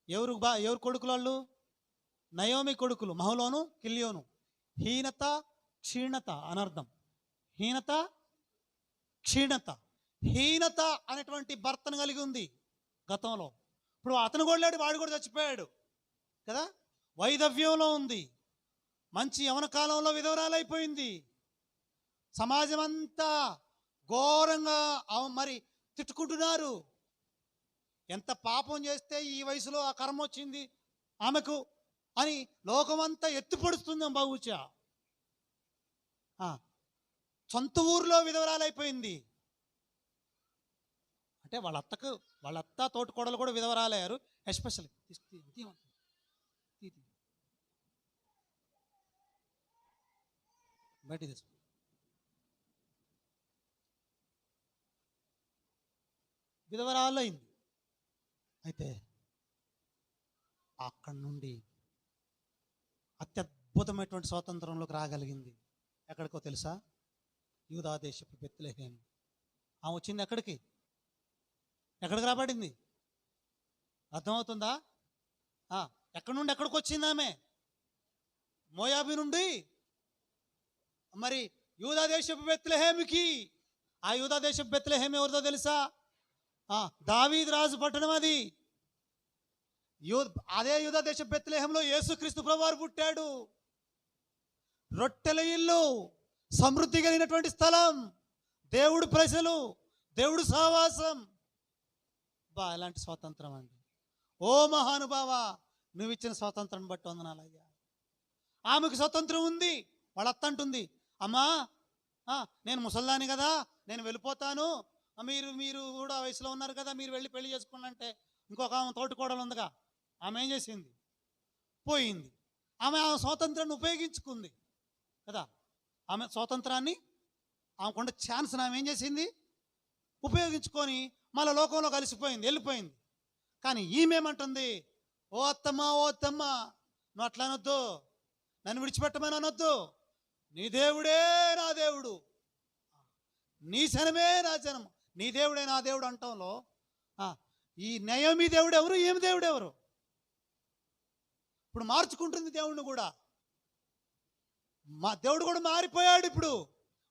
ఎవరు కొడుకులు వాళ్ళు? నయోమి కొడుకులు మహలోను, కిల్యోను. హీనత, క్షీణత అనర్థం. హీనత, క్షీణత. హీనత అనేటువంటి భర్తను కలిగి ఉంది గతంలో. ఇప్పుడు అతను కూడా లేడు, వాడు కూడా చచ్చిపోయాడు కదా. వైధవ్యంలో ఉంది. మంచి యవన కాలంలో విధవరాలైపోయింది. సమాజం అంతా ఘోరంగా మరి తిట్టుకుంటున్నారు. ఎంత పాపం చేస్తే ఈ వయసులో ఆ కర్మ వచ్చింది ఆమెకు అని లోకమంతా ఎత్తిపడుతుంది. బహుశా సొంత ఊరిలో విధవరాలైపోయింది. అంటే వాళ్ళ అత్త తోటికోడలు కూడా విధవరాలయ్యారు. ఎస్పెషల్లీ బయట విధవరాలు అయింది. అయితే అక్కడి నుండి అత్యద్భుతమైనటువంటి స్వాతంత్రంలోకి రాగలిగింది. ఎక్కడికో తెలుసా? యూదా దేశపు బెత్లెహేము. ఆమె వచ్చింది ఎక్కడికి రాబడింది? అర్థమవుతుందా? ఎక్కడి నుండి ఎక్కడికి వచ్చింది ఆమె? మోయాబు నుండి మరి యూదా దేశపు బెత్లెహేముకి. ఆ యూదా దేశపు బెత్లెహేం ఎవరిదో తెలుసా? దావీదు రాజు పట్టణం అది. అదే యూదా దేశపు బెత్లెహేంలో యేసుక్రీస్తు ప్రభువారు పుట్టాడు. రొట్టెల ఇల్లు, సమృద్ధి కలిగినటువంటి స్థలం, దేవుడు ప్రజలు, దేవుడు సహవాసం. ఎలాంటి స్వాతంత్రం అండి! ఓ మహానుభావ, నువ్వు ఇచ్చిన స్వాతంత్రం బట్టి వందనాలయ్యా. ఆమెకు స్వతంత్రం ఉంది. వాళ్ళ అత్త అంటుంది, అమ్మా నేను ముసల్దాని కదా, నేను వెళ్ళిపోతాను, మీరు కూడా వయసులో ఉన్నారు కదా, మీరు వెళ్ళి పెళ్లి చేసుకోండి అంటే, ఇంకొక ఆమె తోటి కోడలు ఉందిగా, ఆమె ఏం చేసింది? పోయింది. ఆమె స్వాతంత్రాన్ని ఉపయోగించుకుంది కదా. ఆమె స్వాతంత్రాన్ని, ఆమెకున్న ఛాన్స్ని ఆమె ఏం చేసింది? ఉపయోగించుకొని మళ్ళీ లోకంలో కలిసిపోయింది, వెళ్ళిపోయింది. కానీ ఈమెమంటుంది, ఓ అత్తమ్మ నువ్వు అట్లా అనొద్దు, నన్ను విడిచిపెట్టమని అనొద్దు. నీ దేవుడే నా దేవుడు, నీ జనమే నా జనం, నీ దేవుడే నా దేవుడు అంటంలో ఈ నయోమి దేవుడు ఎవరు? ఏమి దేవుడు ఎవరు? ఇప్పుడు మార్చుకుంటుంది దేవుడిని కూడా. మా దేవుడు కూడా మారిపోయాడు ఇప్పుడు.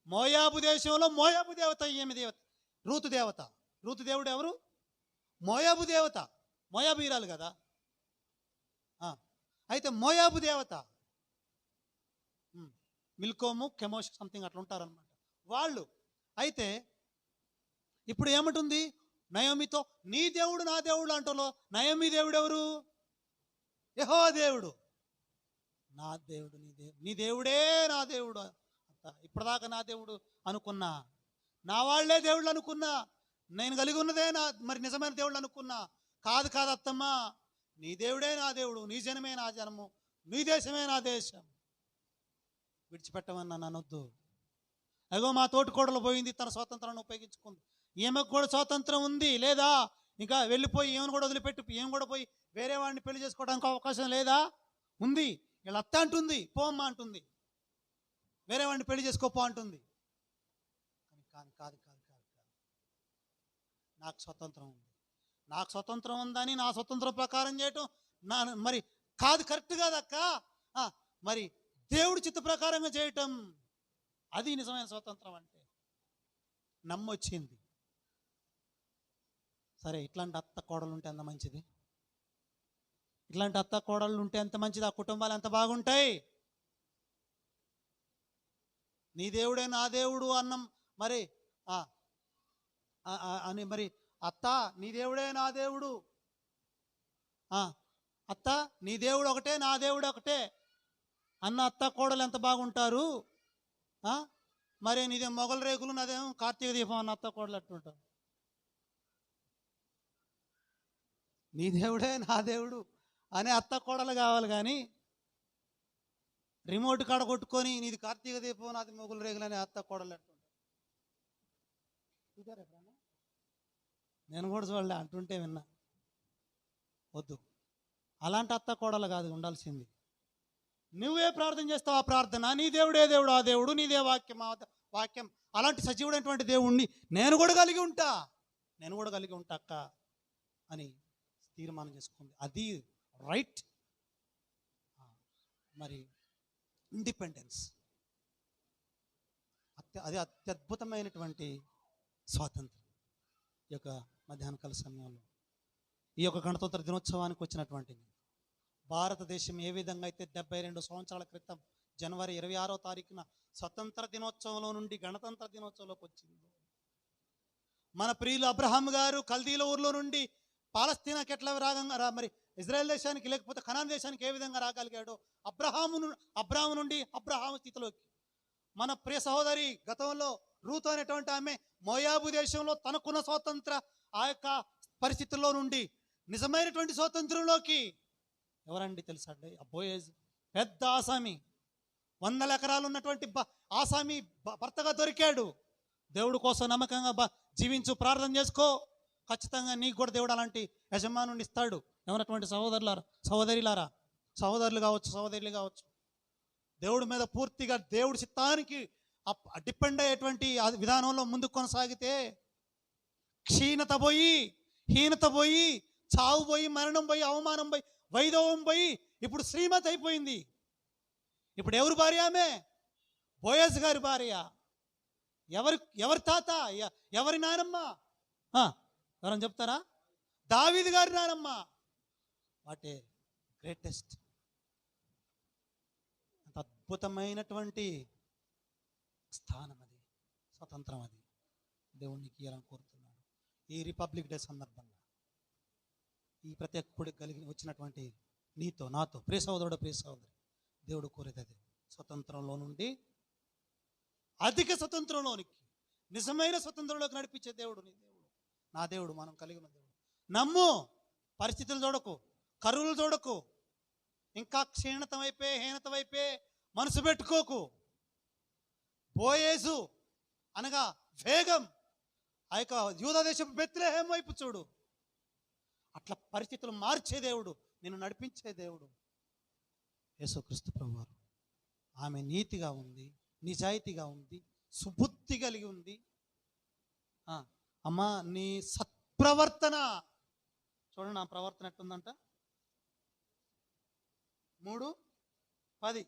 మోయాబు దేశంలో మోయాబు దేవత ఏమి దేవత? రూతు దేవత. రూతు దేవుడు ఎవరు? మోయాబు దేవత. మోయాబు ఈరాలు కదా. అయితే మోయాబు దేవత మిల్కోము, కెమోష్ సంథింగ్ అట్లా ఉంటారనమాట వాళ్ళు. అయితే ఇప్పుడు ఏమంటుంది నయోమితో? నీ దేవుడు నా దేవుడు అంటలో నయోమి దేవుడు ఎవరు? యెహోవా దేవుడు. నా దేవుడు నీ దేవుడే నా దేవుడు. ఇప్పటిదాకా నా దేవుడు అనుకున్నా, నా వాళ్లే దేవుళ్ళు అనుకున్నా, నేను కలిగి ఉన్నదే మరి నిజమైన దేవుళ్ళు అనుకున్నా. కాదు అత్తమ్మ, నీ దేవుడే నా దేవుడు, నీ జనమే నా జనము, నీ దేశమే నా దేశం. విడిచిపెట్టమని నన్ను అనొద్దు. అగో మా తోటి కోడలు పోయింది, తన స్వాతంత్రాన్ని ఉపయోగించుకుంది. ఈమెకు కూడా స్వాతంత్రం ఉంది లేదా? ఇంకా వెళ్ళిపోయి ఏమని కూడా వదిలిపెట్టి ఏం కూడా పోయి వేరే వాడిని పెళ్లి చేసుకోవడానికి అవకాశం లేదా? ఉంది. వీళ్ళ అత్త అంటుంది, పోమ్మ అంటుంది, వేరే వాడిని పెళ్లి చేసుకోపో అంటుంది. కాదు, నాకు స్వతంత్రం ఉంది. నాకు స్వతంత్రం ఉందని నా స్వతంత్రం ప్రకారం చేయటం మరి కాదు, కరెక్ట్ కాదక్క. మరి దేవుడి చిత్త ప్రకారంగా చేయటం, అది నిజమైన స్వతంత్రం అంటే. నమ్మొచ్చింది. సరే, ఇట్లాంటి అత్త కోడలు ఉంటే ఎంత మంచిది. ఇట్లాంటి అత్త కోడళ్ళు ఉంటే ఎంత మంచిది. ఆ కుటుంబాలు ఎంత బాగుంటాయి. నీ దేవుడే నా దేవుడు అన్నం మరి అని, మరి అత్త నీ దేవుడే నా దేవుడు, అత్త నీ దేవుడు ఒకటే నా దేవుడు ఒకటే అన్న అత్త కోడలు ఎంత బాగుంటారు. మరి నీదే మొగల రేకులు, నాదేమో కార్తీక దీపం అన్న అత్త కోడలు ఎట్టుంటారు. నీ దేవుడే నా దేవుడు అనే అత్త కోడలు కావాలి. కానీ రిమోట్ కాడ కొట్టుకొని నీది కార్తీక దీపం నాది మొగల రేకులు అనే అత్త కోడలు ఎట్టుంటారు. చూసారు ఎప్పుడన్నా? నేను కూడా చూడలే, అంటుంటే విన్నా. వద్దు, అలాంటి అత్త కోడలు కాదు ఉండాల్సింది. నువ్వే ప్రార్థన చేస్తావు, ఆ ప్రార్థన నీ దేవుడే దేవుడు, ఆ దేవుడు నీదే వాక్యం, వాక్యం. అలాంటి సజీవుడైనటువంటి దేవుణ్ణి నేను కూడా కలిగి ఉంటా అక్క అని తీర్మానం చేసుకుంది. అది రైట్. మరి ఇండిపెండెన్స్, అది అత్యద్భుతమైనటువంటి స్వాతంత్రం. ఈ యొక్క మధ్యాహ్నకాల సమయంలో ఈ యొక్క గణతంత్ర దినోత్సవానికి వచ్చినటువంటి భారతదేశం ఏ విధంగా అయితే 72 సంవత్సరాల క్రితం జనవరి 26వ తారీఖున స్వతంత్ర దినోత్సవంలో నుండి గణతంత్ర దినోత్సవంలోకి వచ్చింది. మన ప్రియులు అబ్రహాం గారు కల్దీల ఊర్లో నుండి పాలస్తీనాకి ఎట్లా మరి ఇజ్రాయెల్ దేశానికి లేకపోతే కనాన్ దేశానికి ఏ విధంగా రాగలిగాడో అబ్రహాము నుండి అబ్రహాము స్థితిలోకి మన ప్రియ సహోదరి గతంలో రూతు అనేటువంటి ఆమె మోయాబు దేశంలో తనకున్న స్వాతంత్ర ఆ యొక్క పరిస్థితుల్లో నుండి నిజమైనటువంటి స్వాతంత్రంలోకి ఎవరండి తెలుసా అండి? బోయేజ్, పెద్ద ఆసామి, 100 ఎకరాలు ఉన్నటువంటి ఆసామి భర్తగా దొరికాడు. దేవుడి కోసం నమ్మకంగా జీవించు, ప్రార్థన చేసుకో, ఖచ్చితంగా నీకు కూడా దేవుడు అలాంటి యజమానుని ఇస్తాడు. ఏమన్నటువంటి సహోదరులారా, సహోదరులు కావచ్చు, సహోదరులు కావచ్చు, దేవుడి మీద పూర్తిగా దేవుడి చిత్తానికి డిపెండ్ అయ్యేటువంటి విధానంలో ముందుకు కొనసాగితే క్షీణత పోయి, హీనత పోయి, చావు పోయి, మరణం పోయి, అవమానం పోయి, వైధవం పోయి, ఇప్పుడు శ్రీమతి అయిపోయింది. ఇప్పుడు ఎవరి భార్య ఆమె? బోయజ్ గారి భార్య. ఎవరి తాత, ఎవరి నానమ్మ? ఎవరని చెప్తారా? దావీదు గారి నానమ్మ. వాట్ ఏ గ్రేటెస్ట్, అంత అద్భుతమైనటువంటి స్థానం అది, స్వతంత్రం అది దేవునికి ఇవ్వాలని కోరుతున్నాడు. ఈ రిపబ్లిక్ డే సందర్భంగా ఈ ప్రత్యేక కూడికి వచ్చినటువంటి నీతో, నాతో, ప్రియ సహోదరుడు, ప్రియ సహోదరి, దేవుడు కోరేది అదే. స్వతంత్రంలో నుండి అధిక స్వతంత్రంలోనికి, నిజమైన స్వతంత్రంలోకి నడిపించే దేవుడు నీ దేవుడు, నా దేవుడు, మనం కలిగి ఉన్న దేవుడు. నమ్ము. పరిస్థితులు చూడకు, కరువులు చూడకు, ఇంకా క్షీణత వైపే, హీనత వైపే మనసు పెట్టుకోకు. బోయేజు అనగా వేగం, ఆ యొక్క యూదా దేశపు బెత్లెహేము వైపు చూడు. అట్లా పరిస్థితులు మార్చే దేవుడు, నిన్ను నడిపించే దేవుడు యేసుక్రీస్తు ప్రభువారు. ఆమె నీతిగా ఉంది, నిజాయితీగా ఉంది, సుబుద్ధి కలిగి ఉంది. అమ్మా, నీ సత్ప్రవర్తన చూడండి. నా ప్రవర్తన ఎట్లుందంట? 3:10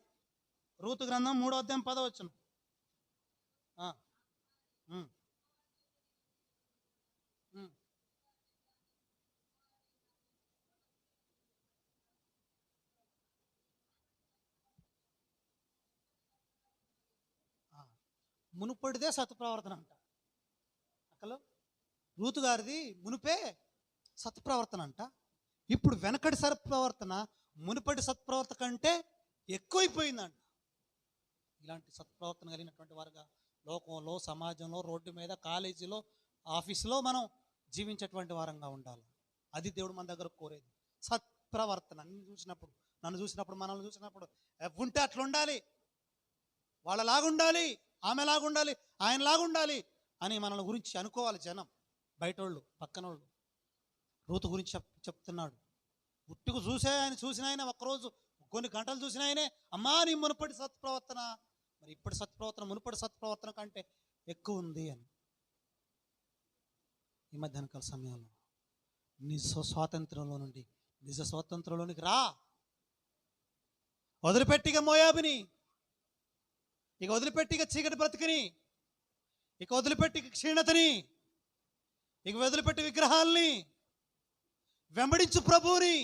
రూతు గ్రంథం 3వ అధ్యాయం 10వ వచనం. మునుపటిదే సత్ప్రవర్తన అంట. అక్కలో రూతు గారిది మునుపే సత్ప్రవర్తన అంట. ఇప్పుడు వెనకటి సత్ప్రవర్తన మునుపటి సత్ప్రవర్తన కంటే ఎక్కువైపోయిందంట. ఇలాంటి సత్ప్రవర్తన కలిగినటువంటి వారుగా లోకంలో, సమాజంలో, రోడ్డు మీద, కాలేజీలో, ఆఫీసులో మనం జీవించేటువంటి వారంగా ఉండాలి. అది దేవుడు మన దగ్గర కోరేది, సత్ప్రవర్తన. నన్ను చూసినప్పుడు, మనల్ని చూసినప్పుడు ఉంటే అట్లా ఉండాలి, వాళ్ళలాగుండాలి, ఆమెలాగుండాలి, ఆయనలాగుండాలి అని మనల్ని గురించి అనుకోవాలి జనం, బయటోళ్ళు, పక్కనోళ్ళు. రూతు గురించి చెప్తున్నాడు. ఉట్టుకు చూసిన ఆయన ఒక్కరోజు, కొన్ని గంటలు చూసిన ఆయనే, అమ్మా నీ మునుపటి సత్ప్రవర్తన, మరి ఇప్పటి సత్ప్రవర్తన మునుపటి సత్ప్రవర్తన కంటే ఎక్కువ ఉంది అని. ఈ మధ్యాహ్నకాల సమయంలో నిజ స్వాతంత్రంలో నుండి నిజ స్వాతంత్రంలోనికి రా. వదిలిపెట్టిగా మోయాబుని, ఇక వదిలిపెట్టిగా చీకటి బ్రతికిని, ఇక వదిలిపెట్టి క్షీణతని, ఇక వదిలిపెట్టి విగ్రహాల్ని, వెంబడించు ప్రభువుని,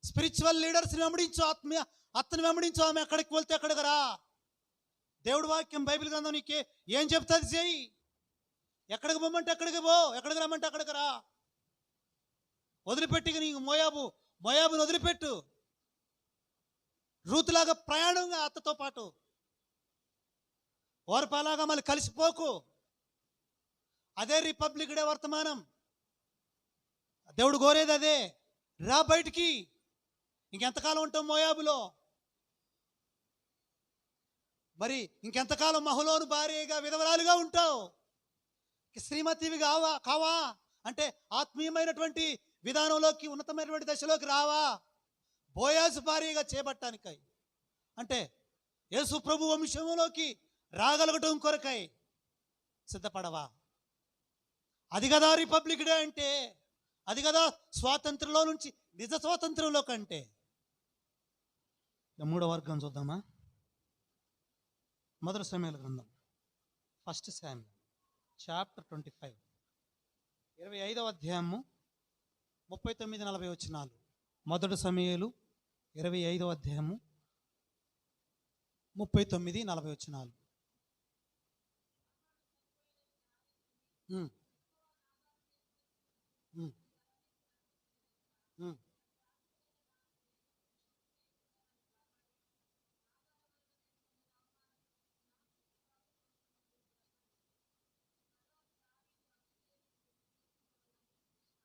స్పిరిచువల్ లీడర్స్ని వెంబడించు, అతని వెంబడించు. ఆమె ఎక్కడికి వెళ్తే అక్కడికి రా. దేవుడి వాక్యం, బైబిల్ గ్రంథం నీకే ఏం చెప్తుంది చెయ్యి. ఎక్కడికి పోమంటే అక్కడికి పో, ఎక్కడికి రమ్మంటే అక్కడికి రా. వదిలిపెట్టి నీకు మోయాబుని వదిలిపెట్టు. రూతులాగా ప్రయాణంగా అత్తతో పాటు, ఓర్పాలాగా మళ్ళీ కలిసిపోకు. అదే రిపబ్లిక్ డే వర్తమానం. దేవుడు కోరేది అదే. రా బయటికి. ఇంకెంతకాలం ఉంటాం మోయాబులో? మరి ఇంకెంతకాలం మహలోను భార్యగా, విధవరాలుగా ఉంటావు? శ్రీమతివి కావా అంటే ఆత్మీయమైనటువంటి విధానంలోకి, ఉన్నతమైనటువంటి దశలోకి రావా? బోయాజు భార్యగా చేపట్టానికై, అంటే యేసు ప్రభు వంశంలోకి రాగలగటం కొరకై సిద్ధపడవా? అది కదా రిపబ్లిక్ డే అంటే, అది కదా స్వాతంత్రంలో నుంచి నిజ స్వాతంత్రంలో కంటే. మూడో వర్గం చూద్దామా? మొదటి సమూయేలు గ్రంథం, 1 Samuel చాప్టర్ 25, 25వ అధ్యాయము 39-40 వచనాలు. మొదటి సమూయేలు 25వ అధ్యాయము 39-40 వచనాలు.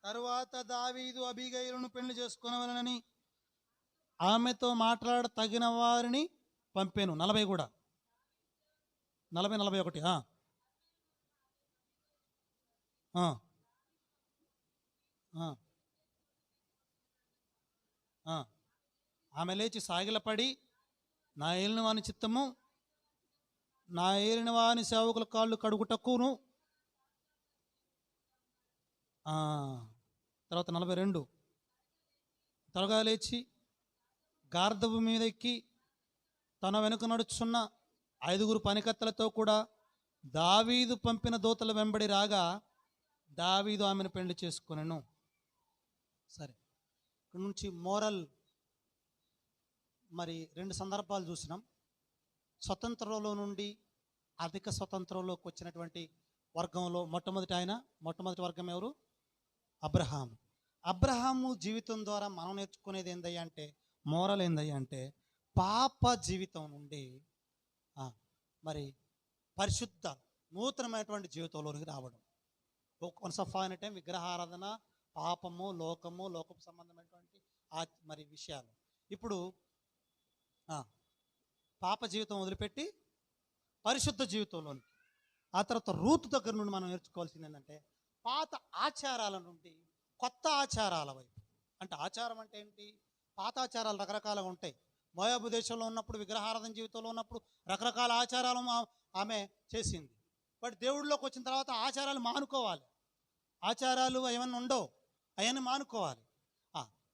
తరువాత దావీదు అబీగయిలును పెళ్లి చేసుకొనవలెనని ఆమెతో మాట్లాడ తగిన వారిని పంపాను. 40 కూడా, 40-41. ఆమె లేచి సాగిలపడి, నా ఏలిన వాని చిత్తము, నా ఏలిన వాని సేవకుల కాళ్ళు కడుగుటకును. తర్వాత 42, త్వరగా లేచి గార్ధపు మీద ఎక్కి తన వెనుక నడుచున్న 5 పనికత్తెలతో కూడా దావీదు పంపిన దూతల వెంబడి రాగా దావీదు ఆమెను పెళ్లి చేసుకొనెను. సరే, ఇక్కడ నుంచి మోరల్ మరి 2 సందర్భాలు చూసినాం. స్వతంత్రంలో నుండి అధిక స్వతంత్రంలోకి వచ్చినటువంటి వర్గంలో మొట్టమొదటి వర్గం ఎవరు? అబ్రహాము. అబ్రహాము జీవితం ద్వారా మనం నేర్చుకునేది ఏందయ్యా అంటే, మోరల్ ఏందయ్యా అంటే, పాప జీవితం నుండి మరి పరిశుద్ధ నూతనమైనటువంటి జీవితంలోనికి రావడం. వన్స్ ఆఫ్ ఆన్ టైం విగ్రహారాధన, పాపము, లోకపు సంబంధమైనటువంటి మరి విషయాలు. ఇప్పుడు పాప జీవితం వదిలిపెట్టి పరిశుద్ధ జీవితంలోనికి. ఆ తర్వాత రూతు దగ్గర నుండి మనం నేర్చుకోవాల్సింది ఏంటంటే, పాత ఆచారాల నుండి కొత్త ఆచారాల వైపు. అంటే ఆచారం అంటే ఏంటి? పాత ఆచారాలు రకరకాలుగా ఉంటాయి. మోయాబు దేశంలో ఉన్నప్పుడు, విగ్రహారాధన జీవితంలో ఉన్నప్పుడు రకరకాల ఆచారాలు ఆమె చేసింది. బట్ దేవుడిలోకి వచ్చిన తర్వాత ఆచారాలు మానుకోవాలి. ఆచారాలు ఏమన్నా ఉండవు, అవన్నీ మానుకోవాలి.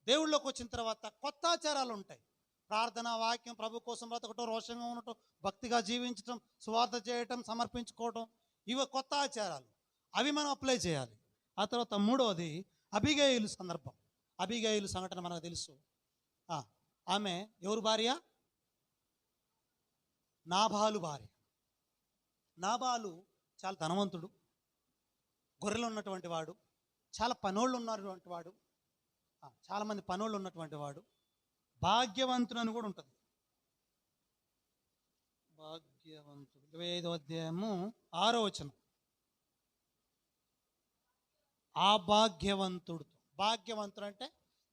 దేవుళ్ళలోకి వచ్చిన తర్వాత కొత్త ఆచారాలు ఉంటాయి. ప్రార్థన, వాక్యం, ప్రభు కోసం బ్రతకటం, రోషంగా ఉండటం, భక్తిగా జీవించటం, సువార్త చేయటం, సమర్పించుకోవటం, ఇవి కొత్త ఆచారాలు. అవి మనం అప్లై చేయాలి. ఆ తర్వాత 3వది అబిగయీలు సందర్భం. అబిగయీలు సంఘటన మనకు తెలుసు. ఆమె ఎవరు భార్య? నాబాలు భార్య. నాబాలు చాలా ధనవంతుడు, గొర్రెలు ఉన్నటువంటి వాడు, చాలా పనోళ్ళు ఉన్నటువంటి వాడు, చాలామంది పనోళ్ళు ఉన్నటువంటి వాడు, భాగ్యవంతుడు అని కూడా ఉంటుంది. భాగ్యవంతుడు 25వ అధ్యాయము 6వ వచనం. ఆ భాగ్యవంతుడు అంటే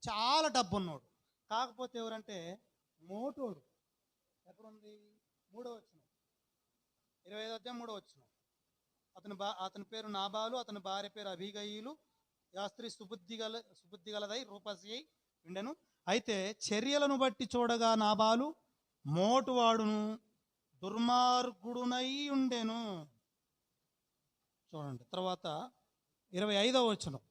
చాలా డబ్బు ఉన్నోడు, కాకపోతే ఎవరంటే మోటోడు. ఎక్కడుంది? 3వ వచనం, 25వ అధ్యాయం 3వ వచనం. అతని పేరు నాబాలు, అతని భార్య పేరు అబీగయీలు. ఆ స్త్రీ సుబుద్ధి గలదై రూపసి అయి ఉండెను. అయితే చర్యలను బట్టి చూడగా నాబాలు మోటువాడును దుర్మార్గుడునై ఉండెను. చూడండి తర్వాత 25వ వచనం.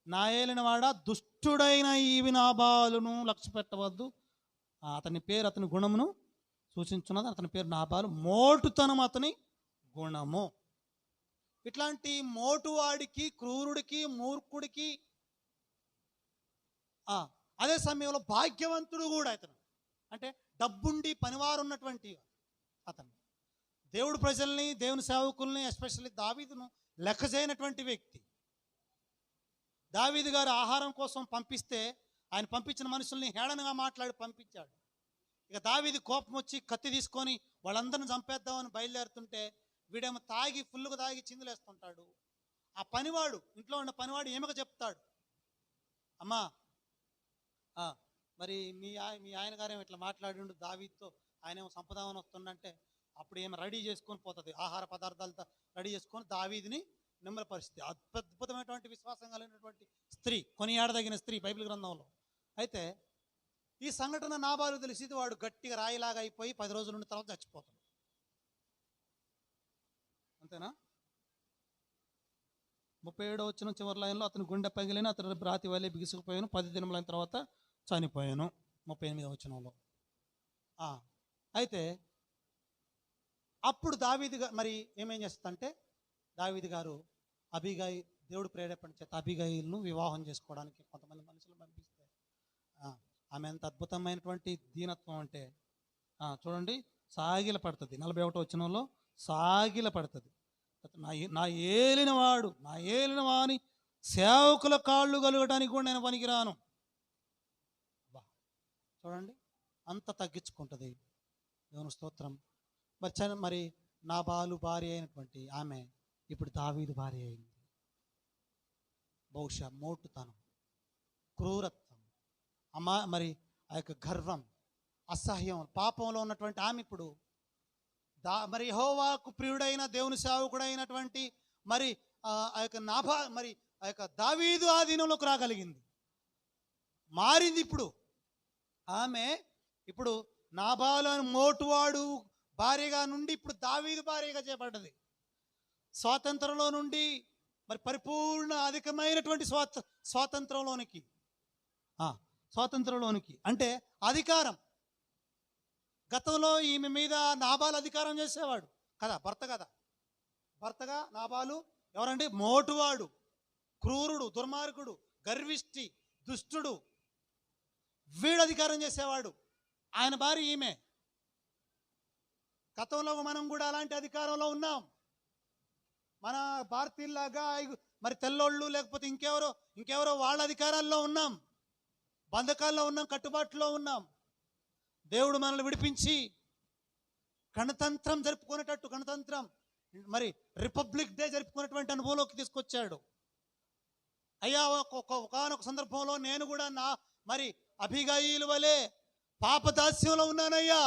నా ఏలిన వాడ, దుష్టుడైన ఈవి నాబాలును లక్ష్య పెట్టవద్దు. అతని గుణమును సూచించున్నది. అతని పేరు నాబాలు, మోటుతనం అతని గుణము. ఇట్లాంటి మోటువాడికి, క్రూరుడికి, మూర్ఖుడికి, అదే సమయంలో భాగ్యవంతుడు కూడా అతను. అంటే డబ్బుండి పనివారు ఉన్నటువంటి అతను దేవుడు ప్రజల్ని, దేవుని సేవకుల్ని, ఎస్పెషల్లీ దావీదును లెక్క చేయనటువంటి వ్యక్తి. దావీదు గారు ఆహారం కోసం పంపిస్తే ఆయన పంపించిన మనుషుల్ని హేళనగా మాట్లాడి పంపించాడు. ఇక దావీదు కోపం వచ్చి కత్తి తీసుకొని వాళ్ళందరిని చంపేద్దామని బయలుదేరుతుంటే వీడేమో ఫుల్గా తాగి చిందులేస్తుంటాడు. ఆ పనివాడు, ఇంట్లో ఉన్న పనివాడు ఏమక చెప్తాడు, అమ్మా మరి మీ ఆయన గారేమో ఇట్లా మాట్లాడిండు దావీదుతో, ఆయనేమో సంపదామని వస్తుండంటే అప్పుడు ఏమో రెడీ చేసుకొని పోతుంది, ఆహార పదార్థాలతో రెడీ చేసుకొని దావీదుని నెమ్మల పరిస్థితి. అద్భుతమైనటువంటి విశ్వాసం కలిగినటువంటి స్త్రీ, కొనియాడదగిన స్త్రీ బైబిల్ గ్రంథంలో. అయితే ఈ సంఘటన నాబాలు తెలిసింది. వాడు గట్టిగా రాయిలాగా అయిపోయి 10 రోజుల నుండి తర్వాత చచ్చిపోతాడు. అంతేనా? 37వ వచనం చివరి లైన్లో, అతను గుండె పగిలిన, అతను రాతి వలె బిగుసుకుపోయాను, 10 దినములైన తర్వాత చనిపోయాను. 38వ వచనంలో. అయితే అప్పుడు దావీదు మరి ఏమేం చేస్తుందంటే, దావీదు గారు దేవుడు ప్రేరేపణ చేత అబీగయీలును వివాహం చేసుకోవడానికి కొంతమంది మనుషులు పంపిస్తే, ఆమె ఎంత అద్భుతమైనటువంటి దీనత్వం అంటే చూడండి, సాగిల పడుతుంది. 41వ వచనంలో సాగిల పడుతుంది. నా ఏలిన వాని సేవకుల కాళ్ళు కలగడానికి కూడా నేను పనికిరాను. చూడండి, అంత తగ్గించుకుంటుంది. దేవుని స్తోత్రం. మరి నాబాలు భార్య అయినటువంటి ఆమె ఇప్పుడు దావీదు భార్య అయింది. బహుశా మోటుతనం, క్రూరత్వం, మరి ఆ యొక్క గర్వం, అసహ్యం, పాపంలో ఉన్నటువంటి ఆమె ఇప్పుడు మరి యెహోవాకు ప్రియుడైన దేవుని సేవకుడైనటువంటి మరి ఆ యొక్క దావీదు ఆధీనంలోకి రాగలిగింది. మారింది. ఇప్పుడు ఆమె ఇప్పుడు నాబాలు అని మోటువాడు భార్యగా నుండి ఇప్పుడు దావీదు భార్యగా చేపడ్డది. స్వాతంత్రంలో నుండి మరి పరిపూర్ణ అధికమైనటువంటి స్వాతంత్రంలోనికి స్వాతంత్రంలోనికి అంటే అధికారం. గతంలో ఈమె మీద నాబాలు అధికారం చేసేవాడు కదా, భర్తగా నాబాలు ఎవరండి? మోటువాడు, క్రూరుడు, దుర్మార్గుడు, గర్విష్టి, దుష్టుడు, వీడు అధికారం చేసేవాడు. ఆయన భార్య ఈమె. గతంలో మనం కూడా అలాంటి అధికారంలో ఉన్నాం. మన భారతీయులాగా మరి తెల్లోళ్ళు లేకపోతే ఇంకెవరో వాళ్ళ అధికారాల్లో ఉన్నాం, బంధకాల్లో ఉన్నాం, కట్టుబాటులో ఉన్నాం. దేవుడు మనల్ని విడిపించి గణతంత్రం జరుపుకునేటట్టు, గణతంత్రం మరి రిపబ్లిక్ డే జరుపుకునేటువంటి అనుభవంలోకి తీసుకొచ్చాడు. అయ్యా ఒకనొక సందర్భంలో నేను కూడా మరి అబిగయీలు వలె పాపదాస్యంలో ఉన్నానయ్యా.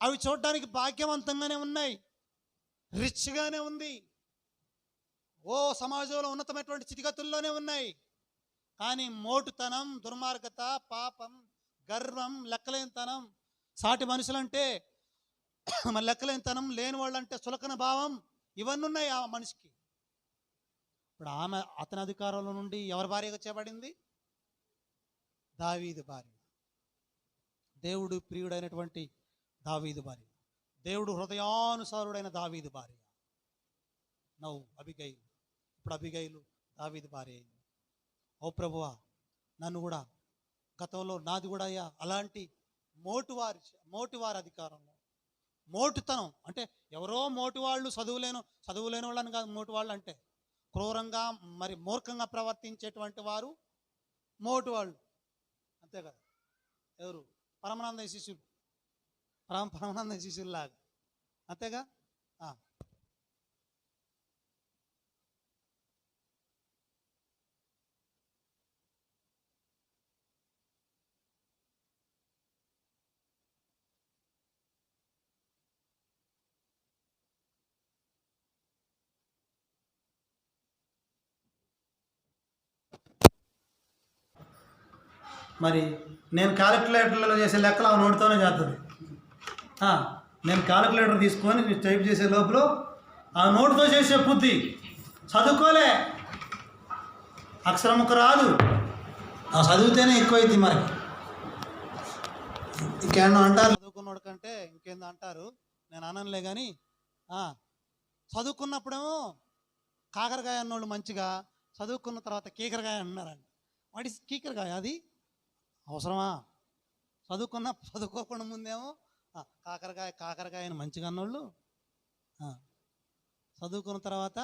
అవి చూడడానికి భాగ్యవంతంగానే ఉన్నాయి, రిచ్గానే ఉంది, సమాజంలో ఉన్నతమైనటువంటి స్థితిగతుల్లోనే ఉన్నాయి. కానీ మోటుతనం, దుర్మార్గత, పాపం, గర్వం, లెక్కలేనితనం, సాటి మనుషులంటే మరి లెక్కలేనితనం, లేని వాళ్ళంటే చులకన భావం, ఇవన్నీ ఉన్నాయి ఆ మనిషికి. ఇప్పుడు అతని అధికారంలో నుండి ఎవరి భార్యగా చేయబడింది? దావీదు భార్య. దేవుడు ప్రియుడైనటువంటి దావీదు భార్య, దేవుడు హృదయానుసారుడైన దావీదు భార్య. అబిగయీలు. ఇప్పుడు అబిగయీలు దావీదు భార్య అయింది. ఓ ప్రభువా, నన్ను కూడా గతంలో నాది కూడా అయ్యా అలాంటి మోటువారి అధికారంలో, మోటుతనం అంటే ఎవరో మోటువాళ్ళు, చదువులేని వాళ్ళని కాదు. మోటువాళ్ళు అంటే క్రూరంగా మరి మూర్ఖంగా ప్రవర్తించేటువంటి వారు మోటువాళ్ళు, అంతే కదా. ఎవరు? పరమానంద శిష్యుల్లాగా, అంతేగా. మరి నేను క్యాలిక్యులేటర్లో చేసే లెక్కలు ఆ నోటితోనే చేస్తుంది. నేను క్యాలిక్యులేటర్ తీసుకొని టైప్ చేసే లోపల ఆ నోటితో చేసే బుద్ధి, చదువుకోలే, అక్షరముకు రాదు, చదివితేనే ఎక్కువైంది. మనకి ఇంకేమన్నా అంటారు, చదువుకున్నాడు కంటే ఇంకేందో అంటారు, నేను అనలే. కానీ చదువుకున్నప్పుడేమో కాకరకాయ అన్నోళ్ళు మంచిగా, చదువుకున్న తర్వాత కీకరకాయ అన్నారండి. వాటి కీకరకాయ అది అవసరమా? చదువుకోకుండా ముందేమో కాకరకాయని మంచిగా అన్నోళ్ళు, చదువుకున్న తర్వాత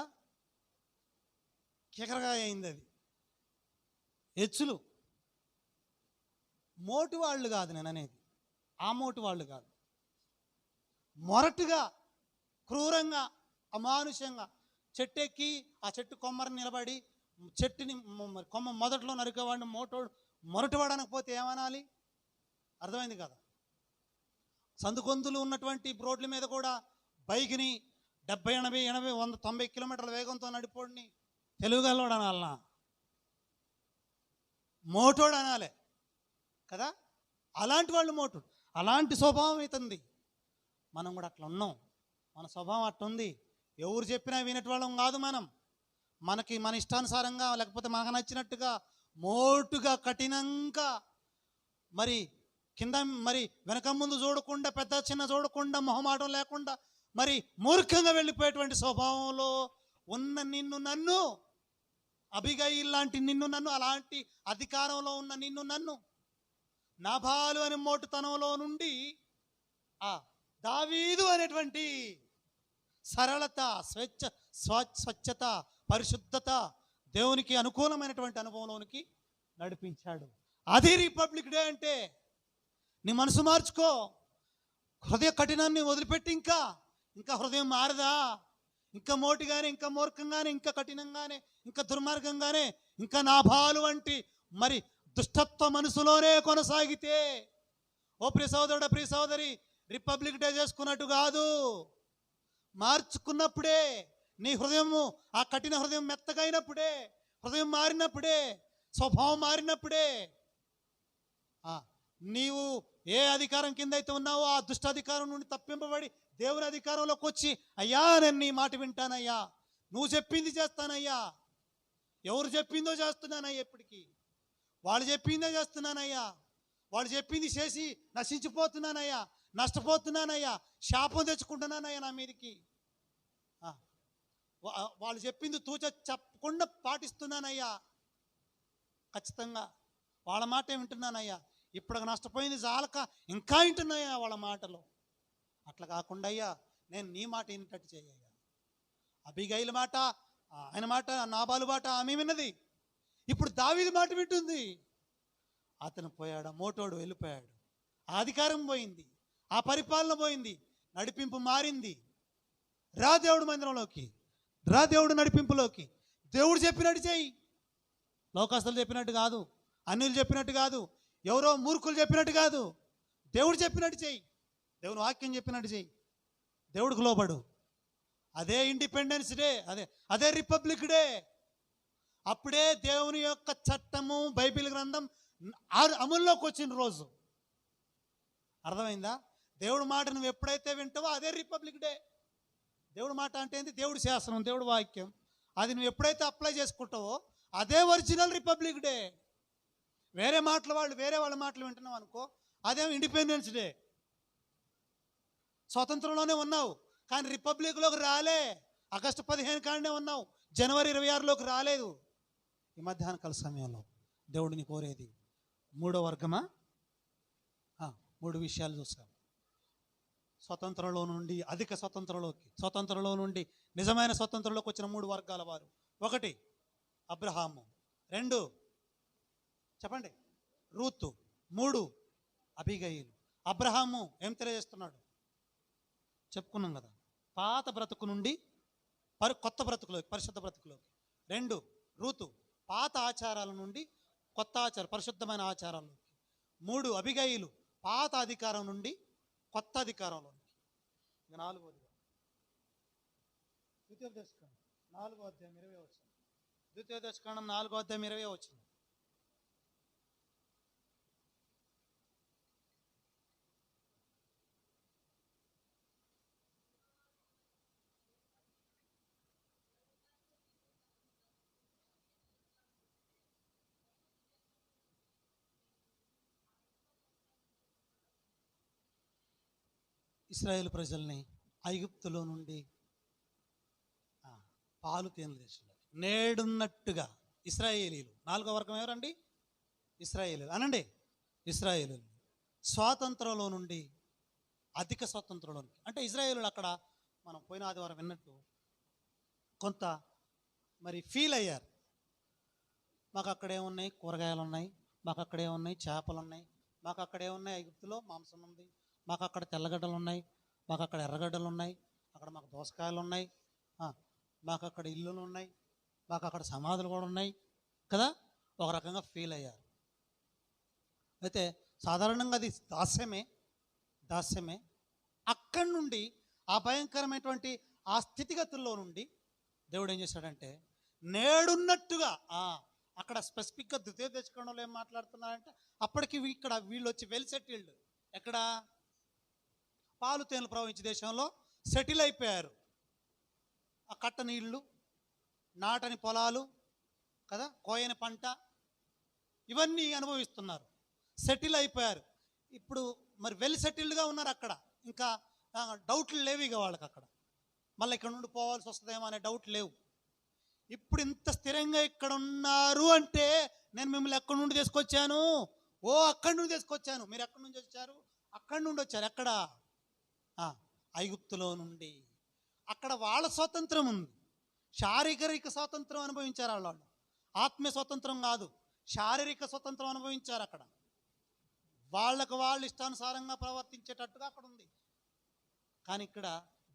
కీకరకాయ అయింది. అది హెచ్చులు. మోటు వాళ్ళు కాదు నేను అనేది, ఆ మోటు వాళ్ళు కాదు. మొరటుగా, క్రూరంగా, అమానుషంగా చెట్టెక్కి ఆ చెట్టు కొమ్మరని నిలబడి చెట్టుని కొమ్మ మొదట్లో నరికేవాడిని మొరటివాడు అనకపోతే ఏమనాలి? అర్థమైంది కదా. సందుకొందులు ఉన్నటువంటి రోడ్ల మీద కూడా బైక్ని 70, 80, 80, 100, 90 కిలోమీటర్ల వేగంతో నడిపోడిని తెలుగుగల్లోడు అనాలనా? మోటోడు అనాలే కదా. అలాంటి వాళ్ళు మోటోడు. అలాంటి స్వభావం అవుతుంది. మనం కూడా అట్లా ఉన్నాం. మన స్వభావం అట్టుంది. ఎవరు చెప్పినా వినేటవాళ్ళం కాదు మనం. మనకి మన ఇష్టానుసారంగా లేకపోతే మనకు నచ్చినట్టుగా మోటుగా, కఠినంగా, మరి కింద మరి వెనక ముందు చూడకుండా, పెద్ద చిన్న చూడకుండా, మొహమాటం లేకుండా మరి మూర్ఖంగా వెళ్ళిపోయేటువంటి స్వభావంలో ఉన్న నన్ను అబిగయీలు లాంటి నన్ను, అలాంటి అధికారంలో ఉన్న నన్ను నాబాలు అనే మోటుతనంలో నుండి దావీదు అనేటువంటి సరళత, స్వచ్ఛత, పరిశుద్ధత, దేవునికి అనుకూలమైనటువంటి అనుభవంలోనికి నడిపించాడు. అది రిపబ్లిక్ డే అంటే. నీ మనసు మార్చుకో. హృదయ కఠినాన్ని వదిలిపెట్టి ఇంకా హృదయం మారదా? ఇంకా మోటిగానే, ఇంకా మూర్ఖంగానే, ఇంకా కఠినంగానే, ఇంకా దుర్మార్గంగానే, ఇంకా నాబాలు వంటి మరి దుష్టత్వ మనసులోనే కొనసాగితే, ఓ ప్రియ సోదరుడ, ప్రియ సోదరి, రిపబ్లిక్ డే చేసుకున్నట్టు కాదు. మార్చుకున్నప్పుడే నీ హృదయము, ఆ కఠిన హృదయం మెత్తగైనప్పుడే, హృదయం మారినప్పుడే స్వభావం మారినప్పుడే నీవు ఏ అధికారం కింద అయితే ఉన్నావో ఆ దుష్టాధికారం నుండి తప్పింపబడి దేవుని అధికారంలోకి వచ్చి, అయ్యా నేను నీ మాట వింటానయ్యా, నువ్వు చెప్పింది చేస్తానయ్యా, ఎవరు చెప్పిందో చేస్తున్నానయ్యా, ఎప్పటికీ వాళ్ళు చెప్పిందే చేస్తున్నానయ్యా, వాళ్ళు చెప్పింది చేసి నశించిపోతున్నానయ్యా, నష్టపోతున్నానయ్యా, శాపం తెచ్చుకుంటున్నానయ్యా నా మీదకి, వాళ్ళు చెప్పింది తూచ చెప్పకుండా పాటిస్తున్నానయ్యా, ఖచ్చితంగా వాళ్ళ మాటే వింటున్నానయ్యా, ఇప్పుడు నష్టపోయింది చాలక ఇంకా వింటున్నాయా వాళ్ళ మాటలు. అట్లా కాకుండా అయ్యా నేను నీ మాట వినేటట్టు చేయయ్యా. అబీగయిల మాట, ఆయన మాట, నాబాలు మాట ఆమె విన్నది. ఇప్పుడు దావీదు మాట వింటుంది. అతను పోయాడు, మోటోడు వెళ్ళిపోయాడు, ఆ అధికారం పోయింది, ఆ పరిపాలన పోయింది, నడిపింపు మారింది. రా దేవుడు మందిరంలోకి, రా దేవుడు నడిపింపులోకి. దేవుడు చెప్పినట్టు చేయి, లోకస్తులు చెప్పినట్టు కాదు, అన్యులు చెప్పినట్టు కాదు, ఎవరో మూర్ఖులు చెప్పినట్టు కాదు, దేవుడు చెప్పినట్టు చేయి, దేవుని వాక్యం చెప్పినట్టు చేయి, దేవుడికి లోబడు. అదే ఇండిపెండెన్స్ డే, అదే రిపబ్లిక్ డే. అప్పుడే దేవుని యొక్క చట్టము, బైబిల్ గ్రంథం అమల్లోకి వచ్చిన రోజు. అర్థమైందా? దేవుడి మాట నువ్వు ఎప్పుడైతే వింటావో అదే రిపబ్లిక్ డే. దేవుడి మాట అంటే ఏంటి? దేవుడి శాసనం, దేవుడి వాక్యం. అది నువ్వు ఎప్పుడైతే అప్లై చేసుకుంటావో అదే ఒరిజినల్ రిపబ్లిక్ డే. వేరే వాళ్ళ మాటలు వింటున్నావు అనుకో, అదేమో ఇండిపెండెన్స్ డే. స్వతంత్రంలోనే ఉన్నావు కానీ రిపబ్లిక్లోకి రాలే. ఆగస్టు 15 కాడనే ఉన్నావు, జనవరి 26లోకి రాలేదు. ఈ మధ్యాహ్న కాల సమయంలో దేవుడిని కోరేది మూడో వర్గమా? 3 విషయాలు చూసాం. స్వతంత్రంలో నుండి అధిక స్వతంత్రంలో నుండి నిజమైన స్వతంత్రంలోకి వచ్చిన 3 వర్గాల వారు. 1 అబ్రహాము, 2 చెప్పండి రూతు, 3 అబీగయీలు. అబ్రహాము ఏం తెలియజేస్తున్నాడు చెప్పుకున్నాం కదా, పాత బ్రతుకు నుండి కొత్త బ్రతుకులోకి, పరిశుద్ధ బ్రతుకులోకి. 2 రూతు, పాత ఆచారాల నుండి కొత్త పరిశుద్ధమైన ఆచారాల్లోకి. 3 అబీగయీలు, పాత అధికారం నుండి కొత్త అధికారంలోకి. 4వది ద్వితీయోపదేశకాండం 4వ అధ్యాయం 20వ వచనం. ద్వితీయోపదేశకాండం 4వ అధ్యాయం 20వ వచనం. ఇశ్రాయేలు ప్రజల్ని ఐగుప్తులో నుండి పాలు తేనెల దేశంలో నేడున్నట్టుగా ఇశ్రాయేలీలు, 4వ వర్గం ఎవరండి? ఇశ్రాయేలీలు అనండి. ఇశ్రాయేలీలు స్వాతంత్రంలో నుండి అధిక స్వాతంత్రంలోనికి. అంటే ఇశ్రాయేలీలు అక్కడ మనం పోయిన ఆదివారం విన్నట్టు కొంత మరి ఫీల్ అయ్యారు. మాకు అక్కడే ఉన్నాయి కూరగాయలు ఉన్నాయి, మాకు అక్కడే ఉన్నాయి చేపలు ఉన్నాయి, మాకు అక్కడే ఉన్నాయి ఐగుప్తులో మాంసం ఉంది, మాకు అక్కడ తెల్లగడ్డలు ఉన్నాయి, మాకు అక్కడ ఎర్రగడ్డలు ఉన్నాయి, అక్కడ మాకు దోసకాయలు ఉన్నాయి, మాకు అక్కడ ఇల్లులు ఉన్నాయి, మాకు అక్కడ సమాధులు కూడా ఉన్నాయి కదా. ఒక రకంగా ఫీల్ అయ్యారు. అయితే సాధారణంగా అది దాస్యమే. అక్కడి నుండి ఆ భయంకరమైనటువంటి ఆ స్థితిగతుల్లో నుండి దేవుడు ఏం చేశాడంటే నేడున్నట్టుగా, అక్కడ స్పెసిఫిక్గా ద్వితీయోపదేశకాండంలో ఏం మాట్లాడుతున్నారంటే అప్పటికి ఇక్కడ వీళ్ళు వచ్చి వెల్ సెటిల్డ్, ఎక్కడ పాలు తేనెలు ప్రవహించే దేశంలో సెటిల్ అయిపోయారు. ఆ కట్ట నీళ్ళు, నాటని పొలాలు కదా, కోయని పంట, ఇవన్నీ అనుభవిస్తున్నారు, సెటిల్ అయిపోయారు. ఇప్పుడు మరి వెల్ సెటిల్డ్గా ఉన్నారు అక్కడ. ఇంకా డౌట్లు లేవు ఇక వాళ్ళకి అక్కడ. మళ్ళీ ఇక్కడ నుండి పోవాల్సి వస్తుందేమో అనే డౌట్ లేవు. ఇప్పుడు ఇంత స్థిరంగా ఇక్కడ ఉన్నారు అంటే నేను మిమ్మల్ని ఎక్కడి నుండి తీసుకొచ్చాను? అక్కడి నుండి తీసుకొచ్చాను. మీరు ఎక్కడి నుంచి వచ్చారు? అక్కడి నుండి వచ్చారు. ఎక్కడ? ఐగుప్తులో నుండి. అక్కడ వాళ్ళ స్వాతంత్రం ఉంది, శారీరక స్వాతంత్రం అనుభవించారు వాళ్ళు. ఆత్మీయ స్వాతంత్రం కాదు, శారీరక స్వాతంత్రం అనుభవించారు అక్కడ. వాళ్ళకు వాళ్ళు ఇష్టానుసారంగా ప్రవర్తించేటట్టుగా అక్కడ ఉంది. కానీ ఇక్కడ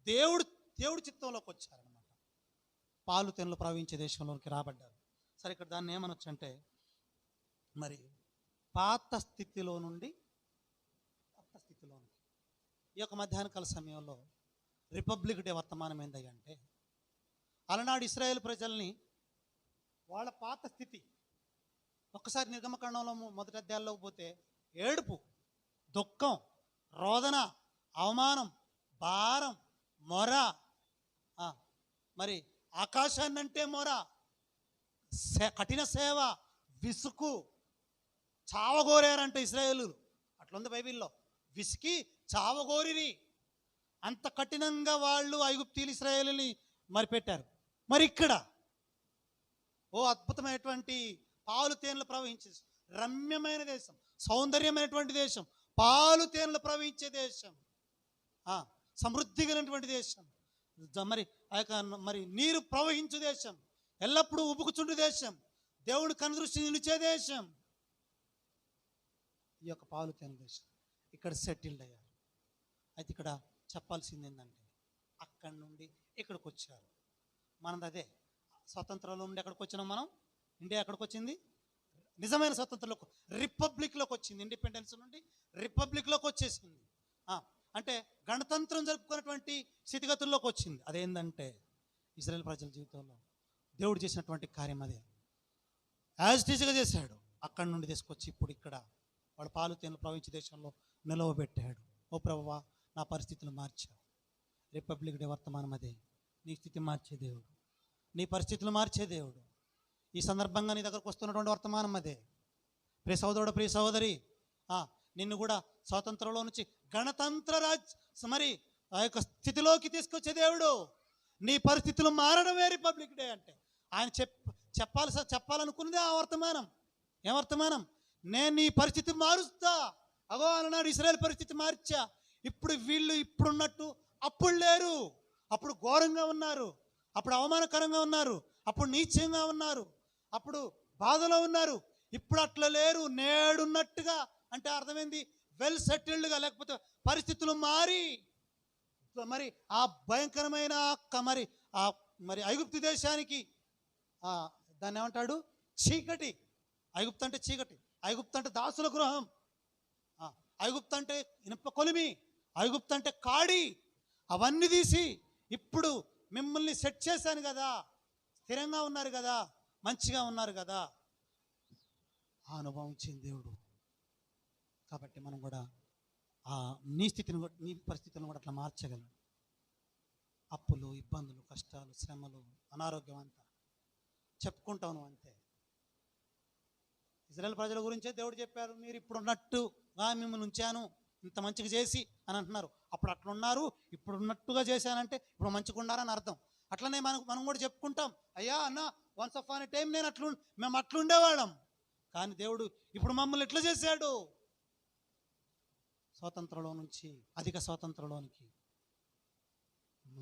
దేవుడు చిత్తంలోకి వచ్చారనమాట. పాలు తెనలు ప్రవహించే దేశంలోకి రాబడ్డారు. సరే, ఇక్కడ దాన్ని ఏమనొచ్చు అంటే మరి పాత స్థితిలో నుండి కొత్త స్థితిలోనికి. ఈ యొక్క మధ్యాహ్న కాల సమయంలో రిపబ్లిక్ డే వర్తమానం ఏంటంటే అలనాడు ఇశ్రాయేల్ ప్రజల్ని వాళ్ళ పాత స్థితి, ఒక్కసారి నిర్గమకాండంలో మొదటి అధ్యాయంలోకి పోతే ఏడుపు, దుఃఖం, రోదన, అవమానం, భారం, మొర, మరి ఆకాశాన్ని అంటే మొర, కఠిన సేవ, విసుకు, చావగోరారంట ఇశ్రాయేలు. అట్లుంది బైబిల్లో. విసికి చావగోరిరి. అంత కఠినంగా వాళ్ళు ఐగుప్తీయులు ఇశ్రాయేలుని మరి పెట్టారు. మరి ఇక్కడ ఓ అద్భుతమైనటువంటి పాలు తేనెలు ప్రవహించే రమ్యమైన దేశం, సౌందర్యమైనటువంటి దేశం, పాలు తేనెలు ప్రవహించే దేశం, సమృద్ధి కలిగినటువంటి దేశం, మరి ఆ యొక్క మరి నీరు ప్రవహించే దేశం, ఎల్లప్పుడూ ఉబుకుచుండు దేశం, దేవుడు కనుదృష్టి నిలిచే దేశం, ఈ యొక్క పాలు తేనెల దేశం. ఇక్కడ సెటిల్డ్ అయ్యారు. అయితే ఇక్కడ చెప్పాల్సింది ఏంటంటే అక్కడి నుండి ఇక్కడికి వచ్చారు. మనది అదే. స్వతంత్రంలో నుండి ఎక్కడికి వచ్చినాం మనం? ఇండియా ఎక్కడికి వచ్చింది? నిజమైన స్వతంత్రంలోకి, రిపబ్లిక్లోకి వచ్చింది. ఇండిపెండెన్స్ నుండి రిపబ్లిక్లోకి వచ్చేసింది. అంటే గణతంత్రం జరుపుకున్నటువంటి స్థితిగతుల్లోకి వచ్చింది. అదేంటంటే ఇజ్రాయెల్ ప్రజల జీవితంలో దేవుడు చేసినటువంటి కార్యం అదే. యాజ్ ఇట్ ఈజ్గా చేశాడు. అక్కడి నుండి తీసుకొచ్చి ఇప్పుడు ఇక్కడ వాడు పాలు తేనెలు ప్రవహించే దేశంలో నిలవబెట్టాడు. ఓ ప్రభువా, నా పరిస్థితులు మార్చావు. రిపబ్లిక్ డే వర్తమానం అదే. నీ స్థితి మార్చే దేవుడు, నీ పరిస్థితులు మార్చే దేవుడు. ఈ సందర్భంగా నీ దగ్గరకు వస్తున్నటువంటి వర్తమానం అదే. ప్రియ సోదరుడు, ప్రియ సహోదరి, నిన్ను కూడా స్వాతంత్రంలో నుంచి గణతంత్ర మరి ఆ యొక్క స్థితిలోకి తీసుకొచ్చే దేవుడు. నీ పరిస్థితులు మారడమే రిపబ్లిక్ డే అంటే. ఆయన చెప్పాలనుకున్నదే ఆ వర్తమానం. ఏ వర్తమానం? నేను నీ పరిస్థితి మారుస్తా. అగో అన్నాడు, ఇశ్రాయేల్ పరిస్థితి మార్చా. ఇప్పుడు వీళ్ళు ఇప్పుడున్నట్టు అప్పుడు లేరు. అప్పుడు ఘోరంగా ఉన్నారు, అప్పుడు అవమానకరంగా ఉన్నారు, అప్పుడు నీచంగా ఉన్నారు, అప్పుడు బాధలో ఉన్నారు. ఇప్పుడు అట్లా లేరు, నేడున్నట్టుగా. అంటే అర్థమైంది, వెల్ సెటిల్డ్గా. లేకపోతే పరిస్థితులు మారి మరి ఆ భయంకరమైన మరి ఐగుప్తు దేశానికి దాన్ని ఏమంటాడు? చీకటి. ఐగుప్తు అంటే చీకటి, ఐగుప్తు అంటే దాసుల గృహం, ఐగుప్తు అంటే ఇనుప కొలిమి, ఐగుప్తు అంటే కాడి. అవన్నీ తీసి ఇప్పుడు మిమ్మల్ని సెట్ చేశాను కదా, స్థిరంగా ఉన్నారు కదా, మంచిగా ఉన్నారు కదా. ఆ అనుభవం ఇచ్చింది దేవుడు. కాబట్టి మనం కూడా నీ స్థితిని, నీ పరిస్థితులను కూడా అట్లా మార్చగలం. అప్పులు, ఇబ్బందులు, కష్టాలు, శ్రమలు, అనారోగ్యం అంతా చెప్పుకుంటాను అంతే. ఇజ్రాయెల్ ప్రజల గురించే దేవుడు చెప్పారు, మీరు ఇప్పుడు ఉన్నట్టుగా మిమ్మల్ని ఉంచాను ఇంత మంచిగా చేసి అని అంటున్నారు. అప్పుడు అట్లున్నారు, ఇప్పుడు ఉన్నట్టుగా చేశానంటే ఇప్పుడు మంచిగా ఉండాలని అర్థం. అట్లనే మనం కూడా చెప్పుకుంటాం, అయ్యా అన్న వన్స్ ఆఫ్ ఆన్ టైం మేము అట్లుండేవాళ్ళం, కానీ దేవుడు ఇప్పుడు మమ్మల్ని ఎట్లా చేశాడు? స్వాతంత్రంలో నుంచి అధిక స్వాతంత్రంలోనికి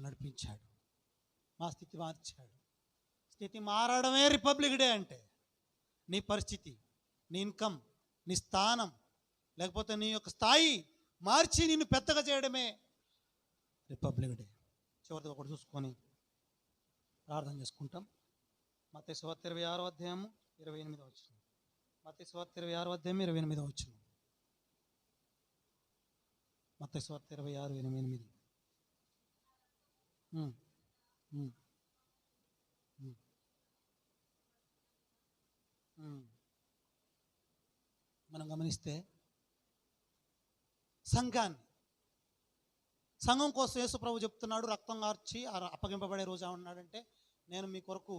నడిపించాడు. మా స్థితి మార్చాడు. స్థితి మారడమే రిపబ్లిక్ డే అంటే. నీ పరిస్థితి, నీ ఇన్కమ్, నీ స్థానం, లేకపోతే నీ యొక్క స్థాయి మార్చి నిన్ను పెద్దగా చేయడమే రిపబ్లిక్ డే. చివరిగా ఒకటి చూసుకొని ప్రార్థన చేసుకుంటాం. మత్తయి సువార్త 26వ అధ్యాయము 28వ వచనం. మత్తయి సువార్త 26వ అధ్యాయం 28వ వచనం. మత్తయి సువార్త 26:28. మనం గమనిస్తే సంఘం కోసం యేసు ప్రభు చెప్తున్నాడు, రక్తం కార్చి అప్పగింపబడే రోజు ఉన్నాడంటే, నేను మీ కొరకు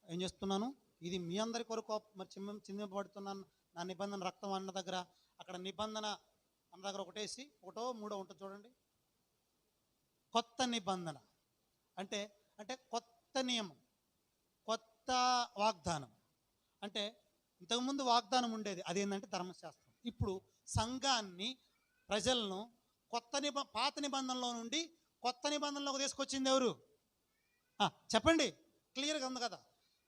ఏం చేస్తున్నాను, ఇది మీ అందరి కొరకు మరి చిందింపబడుతున్నాను. నా నిబంధన రక్తం అన్న దగ్గర, అక్కడ నిబంధన అన్న దగ్గర ఒకటేసి 1వ 3వ ఉంటుంది చూడండి. కొత్త నిబంధన అంటే కొత్త నియమం, కొత్త వాగ్దానం. అంటే ఇంతకుముందు వాగ్దానం ఉండేది, అదేంటంటే ధర్మశాస్త్రం. ఇప్పుడు సంఘాన్ని, ప్రజలను పాత నిబంధనలో నుండి కొత్త నిబంధనలోకి తీసుకొచ్చింది ఎవరు? చెప్పండి, క్లియర్గా ఉంది కదా.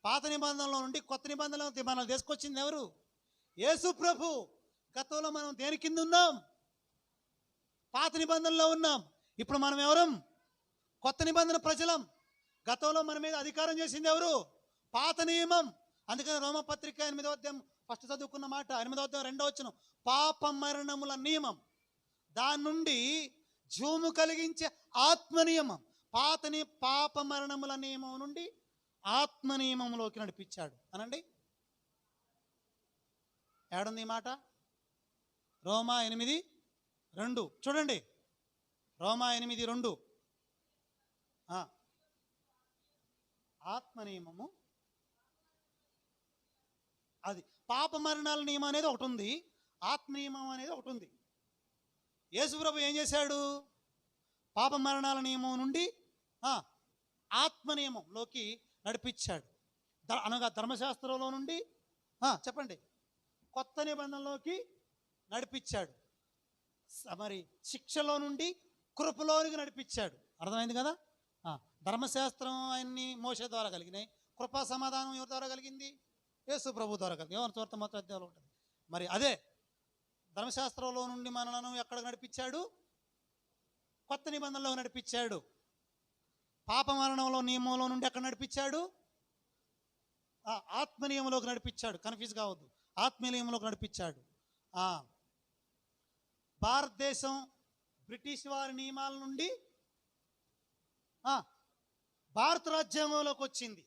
పాత నిబంధనలో నుండి కొత్త నిబంధనలోకి మనల్ని తీసుకొచ్చింది ఎవరు? యేసు ప్రభు. గతంలో మనం దేని కింద ఉన్నాం? పాత నిబంధనలో ఉన్నాం. ఇప్పుడు మనం ఎవరం? కొత్త నిబంధన ప్రజలం. గతంలో మన మీద అధికారం చేసింది ఎవరు? పాత నియమం. అందుకని రోమపత్రిక 8వ అధ్యాయం ఫస్ట్ చదువుకున్న మాట, 8వ అధ్యాయం 2వ వచనం, పాప మరణముల నియమం, దాని నుండి జీవము కలిగించే ఆత్మ నియమం. పాప మరణముల నియమం నుండి ఆత్మ నియమంలోకి నడిపించాడు అనండి. ఏడుంది ఈ మాట? రోమా 8:2 చూడండి. రోమా 8:2 ఆత్మ నియమము, అది పాప మరణాల నియమం అనేది ఒకటి ఉంది, ఆత్మ నియమం అనేది ఒకటి ఉంది. యేసుప్రభు ఏం చేశాడు? పాప మరణాల నియమం నుండి ఆత్మ నియమంలోకి నడిపించాడు. అనగా ధర్మశాస్త్రంలో నుండి చెప్పండి కొత్త నిబంధనలోకి నడిపించాడు. మరి శిక్షలో నుండి కృపలోనికి నడిపించాడు. అర్థమైంది కదా? ధర్మశాస్త్రం ఆయన్ని మోషే ద్వారా కలిగినాయి, కృపా సమాధానం ఎవరి ద్వారా కలిగింది? యేసు ప్రభు ద్వారా కలిగింది. ఎవరి చోట మొత్తం అధ్యాయాలు ఉంటుంది. మరి అదే ధర్మశాస్త్రంలో నుండి మనలను ఎక్కడ నడిపించాడు? కొత్త నిబంధనలో నడిపించాడు. పాప మరణంలో నియమంలో నుండి ఎక్కడ నడిపించాడు? ఆత్మ నియమంలోకి నడిపించాడు. కన్ఫ్యూజ్ కావద్దు, ఆత్మ నియమంలోకి నడిపించాడు. భారతదేశం బ్రిటిష్ వారి నియమాల నుండి భారత రాజ్యాంగంలోకి వచ్చింది.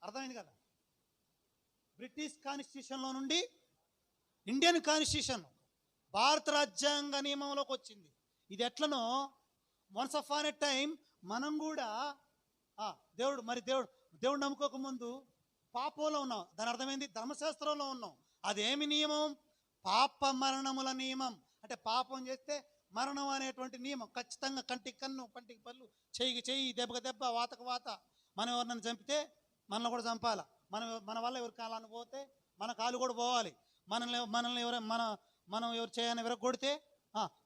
అర్థమైంది కదా? బ్రిటిష్ కాన్స్టిట్యూషన్లో నుండి ఇండియన్ కాన్స్టిట్యూషన్ భారత రాజ్యాంగ నియమంలోకి వచ్చింది. ఇది ఎట్లనో once of on a time మనం కూడా దేవుడు నమ్ముకోకముందు పాపంలో ఉన్నాం. దాని అర్థమైంది? ధర్మశాస్త్రంలో ఉన్నాం. అదేమి నియమం? పాప మరణముల నియమం. అంటే పాపం చేస్తే మరణం అనేటువంటి నియమం ఖచ్చితంగా. కంటికి కన్ను, పంటికి పళ్ళు, చెయ్యికి చెయ్యి, దెబ్బకి దెబ్బ, వాతకు వాత. మనం ఎవరినైనా చంపితే మనల్ని కూడా చంపాలి. మన వల్ల ఎవరి కాలాన్ని పోతే మన కాలు కూడా పోవాలి. మనల్ని ఎవరు చేయని విరగొడితే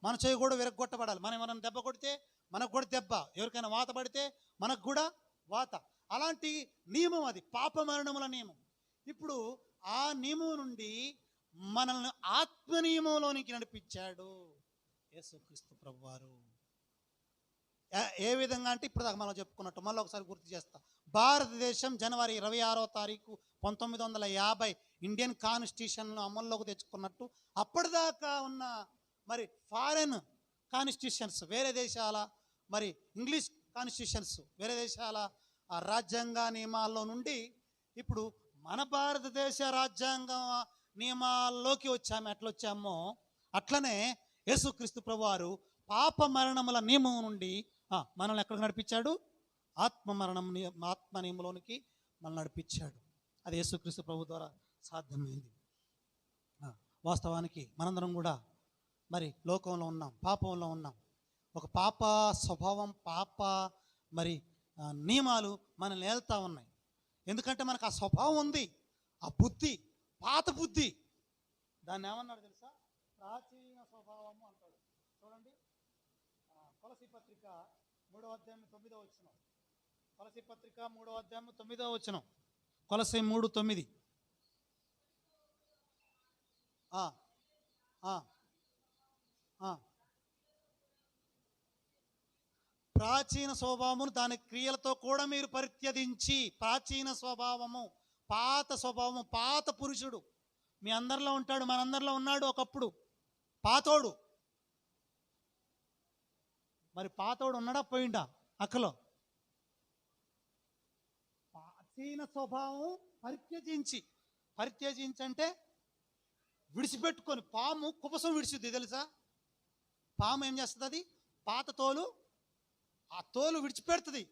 మన చేయి కూడా విరగొట్టబడాలి. మనం ఎవరైనా దెబ్బ కొడితే మనకు కూడా దెబ్బ, ఎవరికైనా వాత పడితే మనకు కూడా వాత. అలాంటి నియమం అది పాప మరణముల నియమం. ఇప్పుడు ఆ నియమం నుండి మనల్ని ఆత్మ నియమంలోనికి నడిపించాడు యేసుక్రీస్తు ప్రభువారు. ఏ విధంగా అంటే ఇప్పుడు దాకా మనం చెప్పుకున్నట్టు మళ్ళీ ఒకసారి గుర్తు చేస్తా. భారతదేశం జనవరి 26వ తారీఖు 1950 ఇండియన్ కాన్స్టిట్యూషన్ను అమల్లోకి తెచ్చుకున్నట్టు అప్పటిదాకా ఉన్న మరి ఫారెన్ కాన్స్టిట్యూషన్స్, వేరే దేశాల మరి ఇంగ్లీష్ కాన్స్టిట్యూషన్స్, వేరే దేశాల రాజ్యాంగ నియమాల్లో నుండి ఇప్పుడు మన భారతదేశ రాజ్యాంగ నియమాల్లోకి వచ్చాము. ఎట్లా వచ్చామో అట్లనే యేసుక్రీస్తు ప్రభువారు పాప మరణముల నియమం నుండి మనల్ని ఎక్కడికి నడిపించాడు? ఆత్మ నియమంలోనికి మనల్ని నడిపించాడు. అది యేసుక్రీస్తు ప్రభు ద్వారా సాధ్యమైంది. వాస్తవానికి మనందరం కూడా మరి లోకంలో ఉన్నాం, పాపంలో ఉన్నాం. ఒక పాప స్వభావం, పాప మరి నియమాలు మనల్ని ఏళ్తా ఉన్నాయి. ఎందుకంటే మనకు ఆ స్వభావం ఉంది, ఆ బుద్ధి, పాత బుద్ధి. దాన్ని ఏమన్నాడు తెలుసా? ప్రాచీన స్వభావము అంటాడు. చూడండి, కొలసీ పత్రిక 3వ అధ్యాయం 9వ వచనం. కొలసీ పత్రిక 3వ అధ్యాయం 9వ వచనం. కొలసీ 3:9. ప్రాచీన స్వభావమును దాని క్రియలతో కూడా మీరు పరిత్యజించి. ప్రాచీన స్వభావము, పాత స్వభావము, పాత పురుషుడు మీ అందరిలో ఉంటాడు, మనందరిలో ఉన్నాడు ఒకప్పుడు పాతోడు. మరి పాతోడు ఉన్నాడా పోయిండా? అక్కలో ప్రాచీన స్వభావం పరిత్యజించి అంటే విడిచిపెట్టుకొని. పాము కుపసం విడిచిద్ది తెలుసా? పాము ఏం చేస్తుంది? అది పాత తోలు, ఆ తోలు విడిచిపెడుతుంది.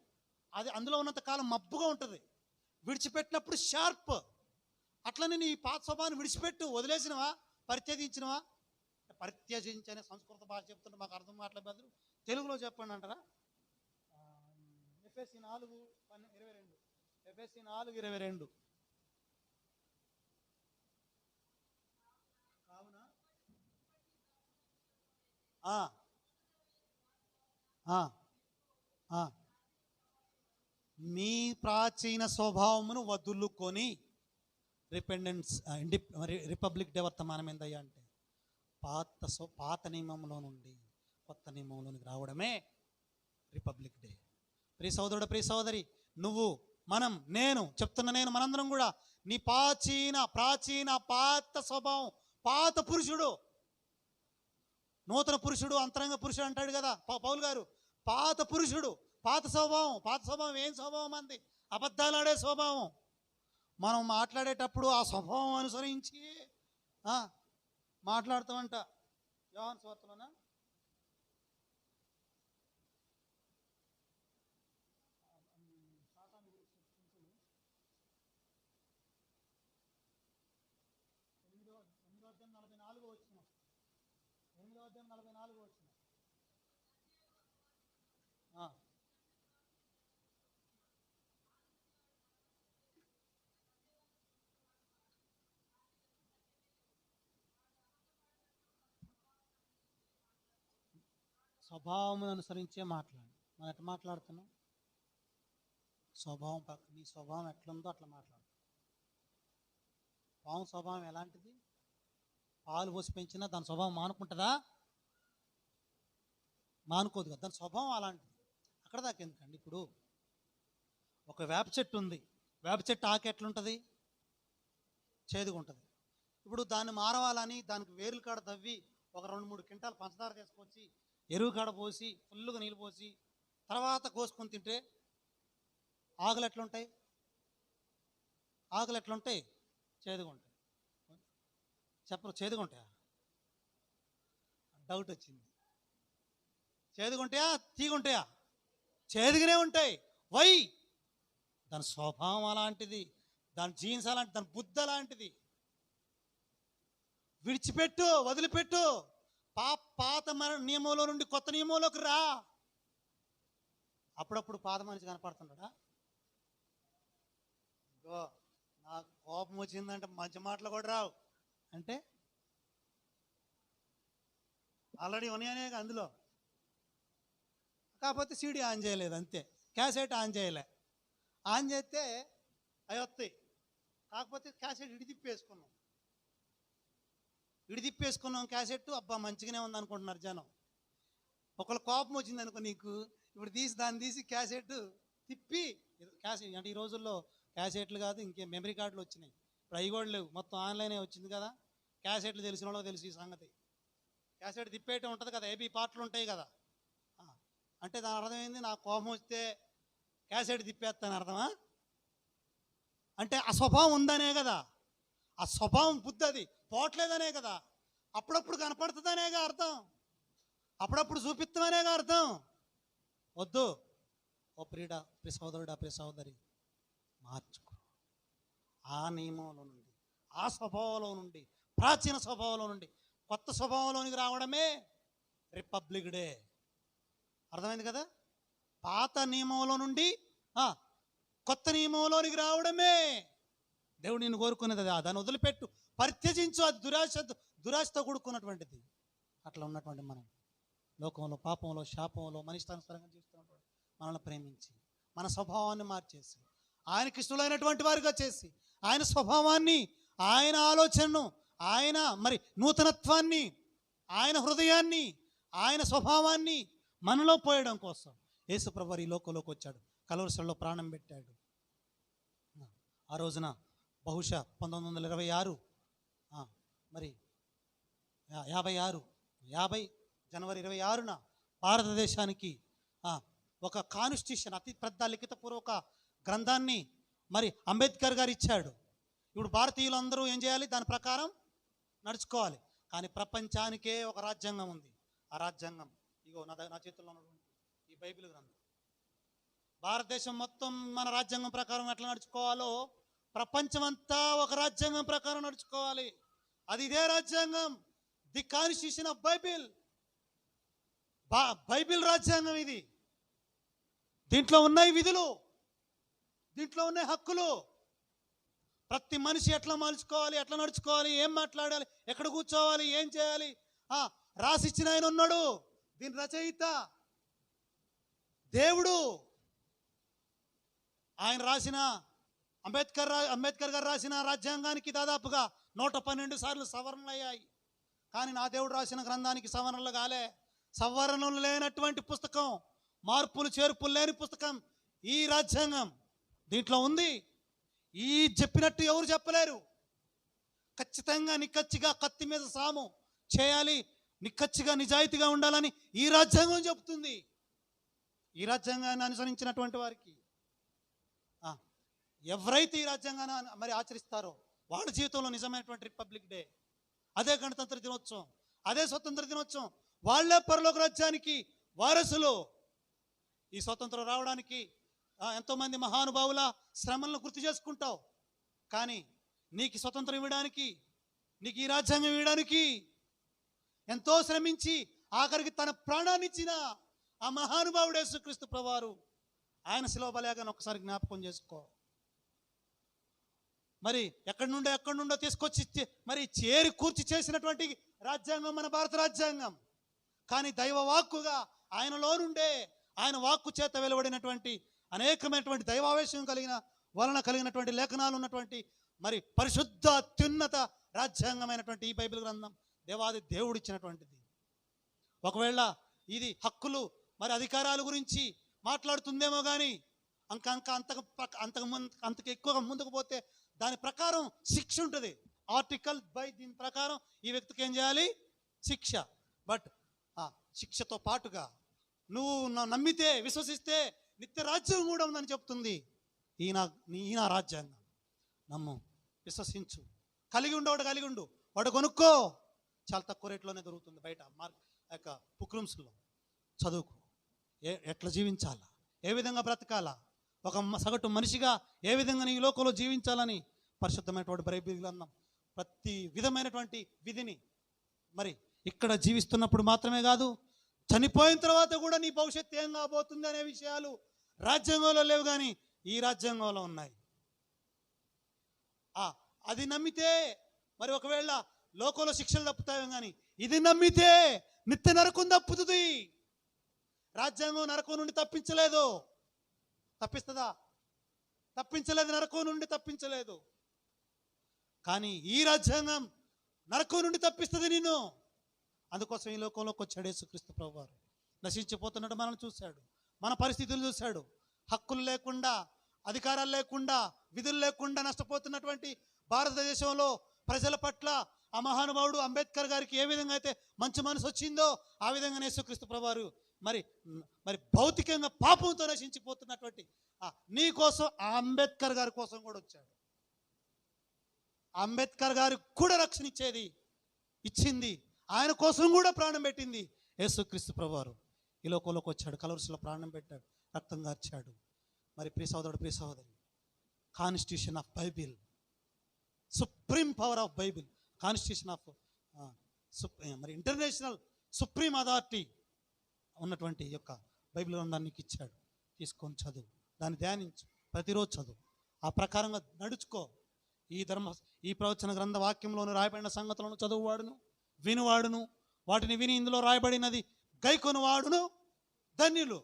అది అందులో ఉన్నంత కాలం మబ్బుగా ఉంటుంది. విడిచిపెట్టినప్పుడు షార్ప్. అట్లనే నీ పాత స్వభావాన్ని విడిచిపెట్టు. వదిలేసినవా? పరిత్యజించినవా? పరిత్యజించి అనే సంస్కృత భాష చెప్తుంటే మాకు అర్థం మాటల బదులు తెలుగులో చెప్పండి అంటారా? ఎఫెసీ 4:22. ఎఫెసీ 4:22. కావున మీ ప్రాచీన స్వభావమును వదులుకొని. రిపబ్లిక్ డే వర్తమానం ఏందయ్యా అంటే పాత నియమంలో నుండి కొత్త నియమంలోనికి రావడమే రిపబ్లిక్ డే. ప్రియ సోదరుడు, ప్రియ సోదరి, నువ్వు, మనం, నేను చెప్తున్నా, నేను, మనందరం కూడా నీ ప్రాచీన పాత స్వభావం, పాత పురుషుడు, నూతన పురుషుడు, అంతరంగ పురుషుడు అంటాడు కదా పౌలు గారు. పాత పురుషుడు, పాత స్వభావం. ఏం స్వభావం అంది? అబద్ధాలు ఆడే స్వభావం. మనం మాట్లాడేటప్పుడు ఆ స్వభావం అనుసరించి మాట్లాడతామంట. యోహాను సువార్తలోనా? అధ్యాయం 44 వచ్చిన 44 వచ్చిన స్వభావం అనుసరించే మాట్లాడు. మనం ఎట్లా మాట్లాడుతున్నాం? స్వభావం నీ స్వభావం ఎట్లుందో అట్లా మాట్లాడు. పాము స్వభావం ఎలాంటిది? పాలు పోసి పెంచినా దాని స్వభావం మానుకుంటుందా? మానుకోదు కదా. దాని స్వభావం అలాంటిది. అక్కడ దాకా ఎందుకండి? ఇప్పుడు ఒక వేప చెట్టు ఉంది. వేప చెట్టు ఆకు ఎట్లుంటుంది? చేదుగా ఉంటుంది. ఇప్పుడు దాన్ని మారవాలని దానికి వేర్లు కాడ తవ్వి ఒక 2-3 క్వింటాలు పంచదార తీసుకొచ్చి ఎరువు కాడ పోసి ఫుల్గా నీళ్ళు పోసి తర్వాత కోసుకొని తింటే ఆకులు ఎట్లుంటాయి? ఆకులు ఎట్లుంటాయి? చేదుగా ఉంటాయి. చెప్పరు చేదుగా ఉంటాయా? డౌట్ వచ్చింది. చేదుగా ఉంటాయా తీగ ఉంటాయా? చేదుగానే ఉంటాయి. వై? దాని స్వభావం అలాంటిది, దాని జీన్స్ అలాంటిది, దాని బుద్ధి అలాంటిది. విడిచిపెట్టు, వదిలిపెట్టు. పాత నియమంలో నుండి కొత్త నియమంలోకి రా. అప్పుడప్పుడు పాత మనిషి కనపడుతున్నాడా? ఇంకో నాకు కోపం వచ్చిందంటే మంచి మాటలు కూడా రావు అంటే ఆల్రెడీ ఉన్నాయనే అందులో. కాకపోతే సీడీ ఆన్ చేయలేదు అంతే, క్యాసెట్ ఆన్ చేయలే. ఆన్ చేస్తే అవి వస్తాయి. కాకపోతే క్యాసెట్ ఇడిదిప్పేసుకున్నాం క్యాసెట్. అబ్బా మంచిగానే ఉంది అనుకుంటున్నారు జనం. ఒకళ్ళు కోపం వచ్చింది అనుకో నీకు, ఇప్పుడు దాన్ని తీసి క్యాసెట్ తిప్పి, క్యాసెట్ అంటే ఈ రోజుల్లో క్యాసెట్లు కాదు ఇంకే మెమరీ కార్డులు వచ్చినాయి. ఇప్పుడు అవి కూడా లేవు, మొత్తం ఆన్లైనే వచ్చింది కదా. క్యాసెట్లు తెలిసిన వాళ్ళకి తెలుసు ఈ సంగతి. క్యాసెట్ తిప్పేయటం ఉంటుంది కదా, ఏబీ పార్ట్లు ఉంటాయి కదా. అంటే దాని అర్థమైంది, నాకు కోపం వస్తే క్యాసెట్ తిప్పేస్తాను అర్థమా? అంటే ఆ స్వభావం ఉందనే కదా. ఆ స్వభావం బుద్ధి అది పోవట్లేదనే కదా. అప్పుడప్పుడు కనపడుతుందనేగా అర్థం, అప్పుడప్పుడు చూపిస్తామనేగా అర్థం. వద్దు ఓ ప్రియుడా, ప్రియ సోదరుడా, ప్రియ సోదరి, మార్చుకో. ఆ నియమంలో నుండి, ఆ స్వభావంలో నుండి, ప్రాచీన స్వభావంలో నుండి కొత్త స్వభావంలోనికి రావడమే రిపబ్లిక్ డే. అర్థమైంది కదా? పాత నియమంలో నుండి కొత్త నియమంలోనికి రావడమే దేవుడు నిన్ను కోరుకునేది. దాన్ని వదిలిపెట్టు, పరిత్యజించు. అది దురాశతో కూడుకున్నటువంటిది. అట్లా ఉన్నటువంటి మనం లోకంలో, పాపంలో, శాపంలో మనిష్టానుసారంగా చేస్తున్నటువంటి మనల్ని ప్రేమించి మన స్వభావాన్ని మార్చేసి ఆయనకి ఇష్టమైనటువంటి వారిగా చేసి ఆయన స్వభావాన్ని, ఆయన ఆలోచనను, ఆయన నూతనత్వాన్ని, ఆయన హృదయాన్ని, ఆయన స్వభావాన్ని మనలో పోయడం కోసం యేసు ప్రభువు ఈ లోకంలోకి వచ్చాడు. కలువరిలో ప్రాణం పెట్టాడు. ఆ రోజున బహుశా 1926 50 జనవరి 26న భారతదేశానికి ఒక కాన్స్టిట్యూషన్, అతి పెద్ద లిఖితపూర్వక గ్రంథాన్ని అంబేద్కర్ గారు ఇచ్చాడు. ఇప్పుడు భారతీయులందరూ ఏం చేయాలి? దాని ప్రకారం నడుచుకోవాలి. కానీ ప్రపంచానికే ఒక రాజ్యాంగం ఉంది. ఆ రాజ్యాంగం ఇగో నా చేతుల్లో ఉన్నటువంటి ఈ బైబిల్ గ్రంథం. భారతదేశం మొత్తం మన రాజ్యాంగం ప్రకారం ఎట్లా నడుచుకోవాలో ప్రపంచమంతా ఒక రాజ్యాంగం ప్రకారం నడుచుకోవాలి. అది ఇదే రాజ్యాంగం, the constitution of Bible. Bible రాజ్యాంగం ఇది. దీంట్లో ఉన్నాయి విధులు, దీంట్లో ఉన్నాయి హక్కులు. ప్రతి మనిషి ఎట్లా మలుచుకోవాలి, ఎట్లా నడుచుకోవాలి, ఏం మాట్లాడాలి, ఎక్కడ కూర్చోవాలి, ఏం చేయాలి రాసిచ్చిన ఆయన ఉన్నాడు. దీని రచయిత దేవుడు. ఆయన రాసిన అంబేద్కర్ గారు రాసిన రాజ్యాంగానికి దాదాపుగా 112 సార్లు సవరణలు అయ్యాయి. కానీ నా దేవుడు రాసిన గ్రంథానికి సవరణలు కాలే. సవరణలు లేనటువంటి పుస్తకం, మార్పులు చేర్పులు లేని పుస్తకం ఈ రాజ్యాంగం. దీంట్లో ఉంది. ఈ చెప్పినట్టు ఎవరు చెప్పలేరు. ఖచ్చితంగా నిక్కచ్చిగా కత్తి మీద సాము చేయాలి, నిక్కచ్చిగా నిజాయితీగా ఉండాలని ఈ రాజ్యాంగం చెబుతుంది. ఈ రాజ్యాంగాన్ని అనుసరించినటువంటి వారికి, ఎవరైతే ఈ రాజ్యాంగాన్ని ఆచరిస్తారో వాళ్ళ జీవితంలో నిజమైనటువంటి రిపబ్లిక్ డే. అదే గణతంత్ర దినోత్సవం, అదే స్వతంత్ర దినోత్సవం. వాళ్ళే పరలోక రాజ్యానికి వారసులు. ఈ స్వతంత్రం రావడానికి ఎంతోమంది మహానుభావుల శ్రమలను గుర్తు చేసుకుంటావు. కానీ నీకు స్వతంత్రం ఇవ్వడానికి, నీకు ఈ రాజ్యాంగం ఇవ్వడానికి ఎంతో శ్రమించి ఆఖరికి తన ప్రాణాన్ని ఇచ్చిన ఆ మహానుభావుడు యేసుక్రీస్తు ప్రభువారు, ఆయన శిలువ బలియాగాన్ని ఒకసారి జ్ఞాపకం చేసుకో. మరి ఎక్కడి నుండో తీసుకొచ్చి మరి చేరి కూర్చి చేసినటువంటి రాజ్యాంగం మన భారత రాజ్యాంగం. కానీ దైవ వాక్కుగా ఆయనలో నుండే, ఆయన వాక్కు చేత వెలువడినటువంటి అనేకమైనటువంటి దైవావేశం వలన కలిగినటువంటి లేఖనాలు ఉన్నటువంటి మరి పరిశుద్ధ అత్యున్నత రాజ్యాంగమైనటువంటి ఈ బైబిల్ గ్రంథం దేవాది దేవుడు ఇచ్చినటువంటిది. ఒకవేళ ఇది హక్కులు మరి అధికారాల గురించి మాట్లాడుతుందేమో కానీ అంతకు ఎక్కువగా ముందుకు పోతే దాని ప్రకారం శిక్ష ఉంటుంది. ఆర్టికల్ బై దీని ప్రకారం ఈ వ్యక్తికి ఏం చేయాలి? శిక్ష. బట్ శిక్షతో పాటుగా నువ్వు నమ్మితే, విశ్వసిస్తే నిత్య రాజ్యం కూడా ఉందని చెప్తుంది ఈయన రాజ్యాంగం. నమ్ము, విశ్వసించు, కలిగి ఉండు, వాడు కొనుక్కో. చాలా తక్కువ రేట్లోనే దొరుకుతుంది బయట బుక్ రూమ్స్లో. చదువుకు, ఎట్లా జీవించాలా, ఏ విధంగా బ్రతకాలా, ఒక సగటు మనిషిగా ఏ విధంగా నీ లోకంలో జీవించాలని పరిశుద్ధమైనటువంటి బైబిల్ గ్రంథం ప్రతి విధమైనటువంటి విధిని మరి ఇక్కడ జీవిస్తున్నప్పుడు మాత్రమే కాదు, చనిపోయిన తర్వాత కూడా నీ భవిష్యత్తు ఏం కాబోతుంది అనే విషయాలు రాజ్యాంగంలో లేవు, కానీ ఈ రాజ్యాంగంలో ఉన్నాయి. అది నమ్మితే మరి ఒకవేళ లోకంలో శిక్షలు తప్పుతాయో, కానీ ఇది నమ్మితే నిత్య నరకం తప్పుతుంది. రాజ్యాంగం నరకం నుండి తప్పించలేదు. తప్పిస్తుందా? తప్పించలేదు. నరకం నుండి తప్పించలేదు. కానీ ఈ రాజ్యాంగం నరకం నుండి తప్పిస్తుంది నిన్ను. అందుకోసం ఈ లోకంలోకి వచ్చాడు యేసుక్రీస్తు ప్రభువారు. నశించిపోతున్నాడు, మనల్ని చూశాడు, మన పరిస్థితులు చూశాడు. హక్కులు లేకుండా, అధికారాలు లేకుండా, విధులు లేకుండా నష్టపోతున్నటువంటి భారతదేశంలో ప్రజల పట్ల ఆ మహానుభావుడు అంబేద్కర్ గారికి ఏ విధంగా అయితే మంచి మనసు వచ్చిందో ఆ విధంగా యేసుక్రీస్తు ప్రభువారు మరి భౌతికంగా పాపంతో నశించిపోతున్నటువంటి నీ కోసం ఆ అంబేద్కర్ గారి కోసం కూడా వచ్చాడు. అంబేద్కర్ గారికి కూడా రక్షణ ఇచ్చింది, ఆయన కోసం కూడా ప్రాణం పెట్టింది యేసుక్రీస్తు ప్రభువారు. ఈ లోకంలోకి వచ్చాడు, కలవరిలో ప్రాణం పెట్టాడు, రక్తం గార్చాడు. మరి ప్రియ సోదరుడు, ప్రియ సహోదరి, constitution of Bible, supreme power of Bible, constitution of మరి ఇంటర్నేషనల్ సుప్రీం అథారిటీ ఉన్నటువంటి యొక్క బైబిల్ గ్రంథాన్ని ఇచ్చాడు. తీసుకొని చదువు, దాన్ని ధ్యానించు, ప్రతిరోజు చదువు, ఆ ప్రకారంగా నడుచుకో. ఈ ప్రవచన గ్రంథ వాక్యంలోను రాయబడిన సంగతులను చదువువాడును, వినువాడును, వాటిని విని ఇందులో రాయబడినది గైకొని వాడును ధన్యులు.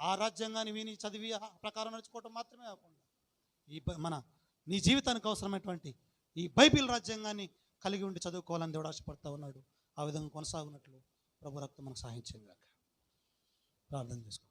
ఆ రాజ్యాంగాన్ని విని చదివి ఆ ప్రకారం నడుచుకోవటం మాత్రమే కాకుండా నీ జీవితానికి అవసరమైనటువంటి ఈ బైబిల్ రాజ్యాంగాన్ని కలిగి ఉండి చదువుకోవాలని దేవుడు ఆశపడతా ఉన్నాడు. ఆ విధంగా కొనసాగునట్లు ప్రభు రక్తం మనకు సహాయం చేయగాక. ప్రార్థన చేసుకో.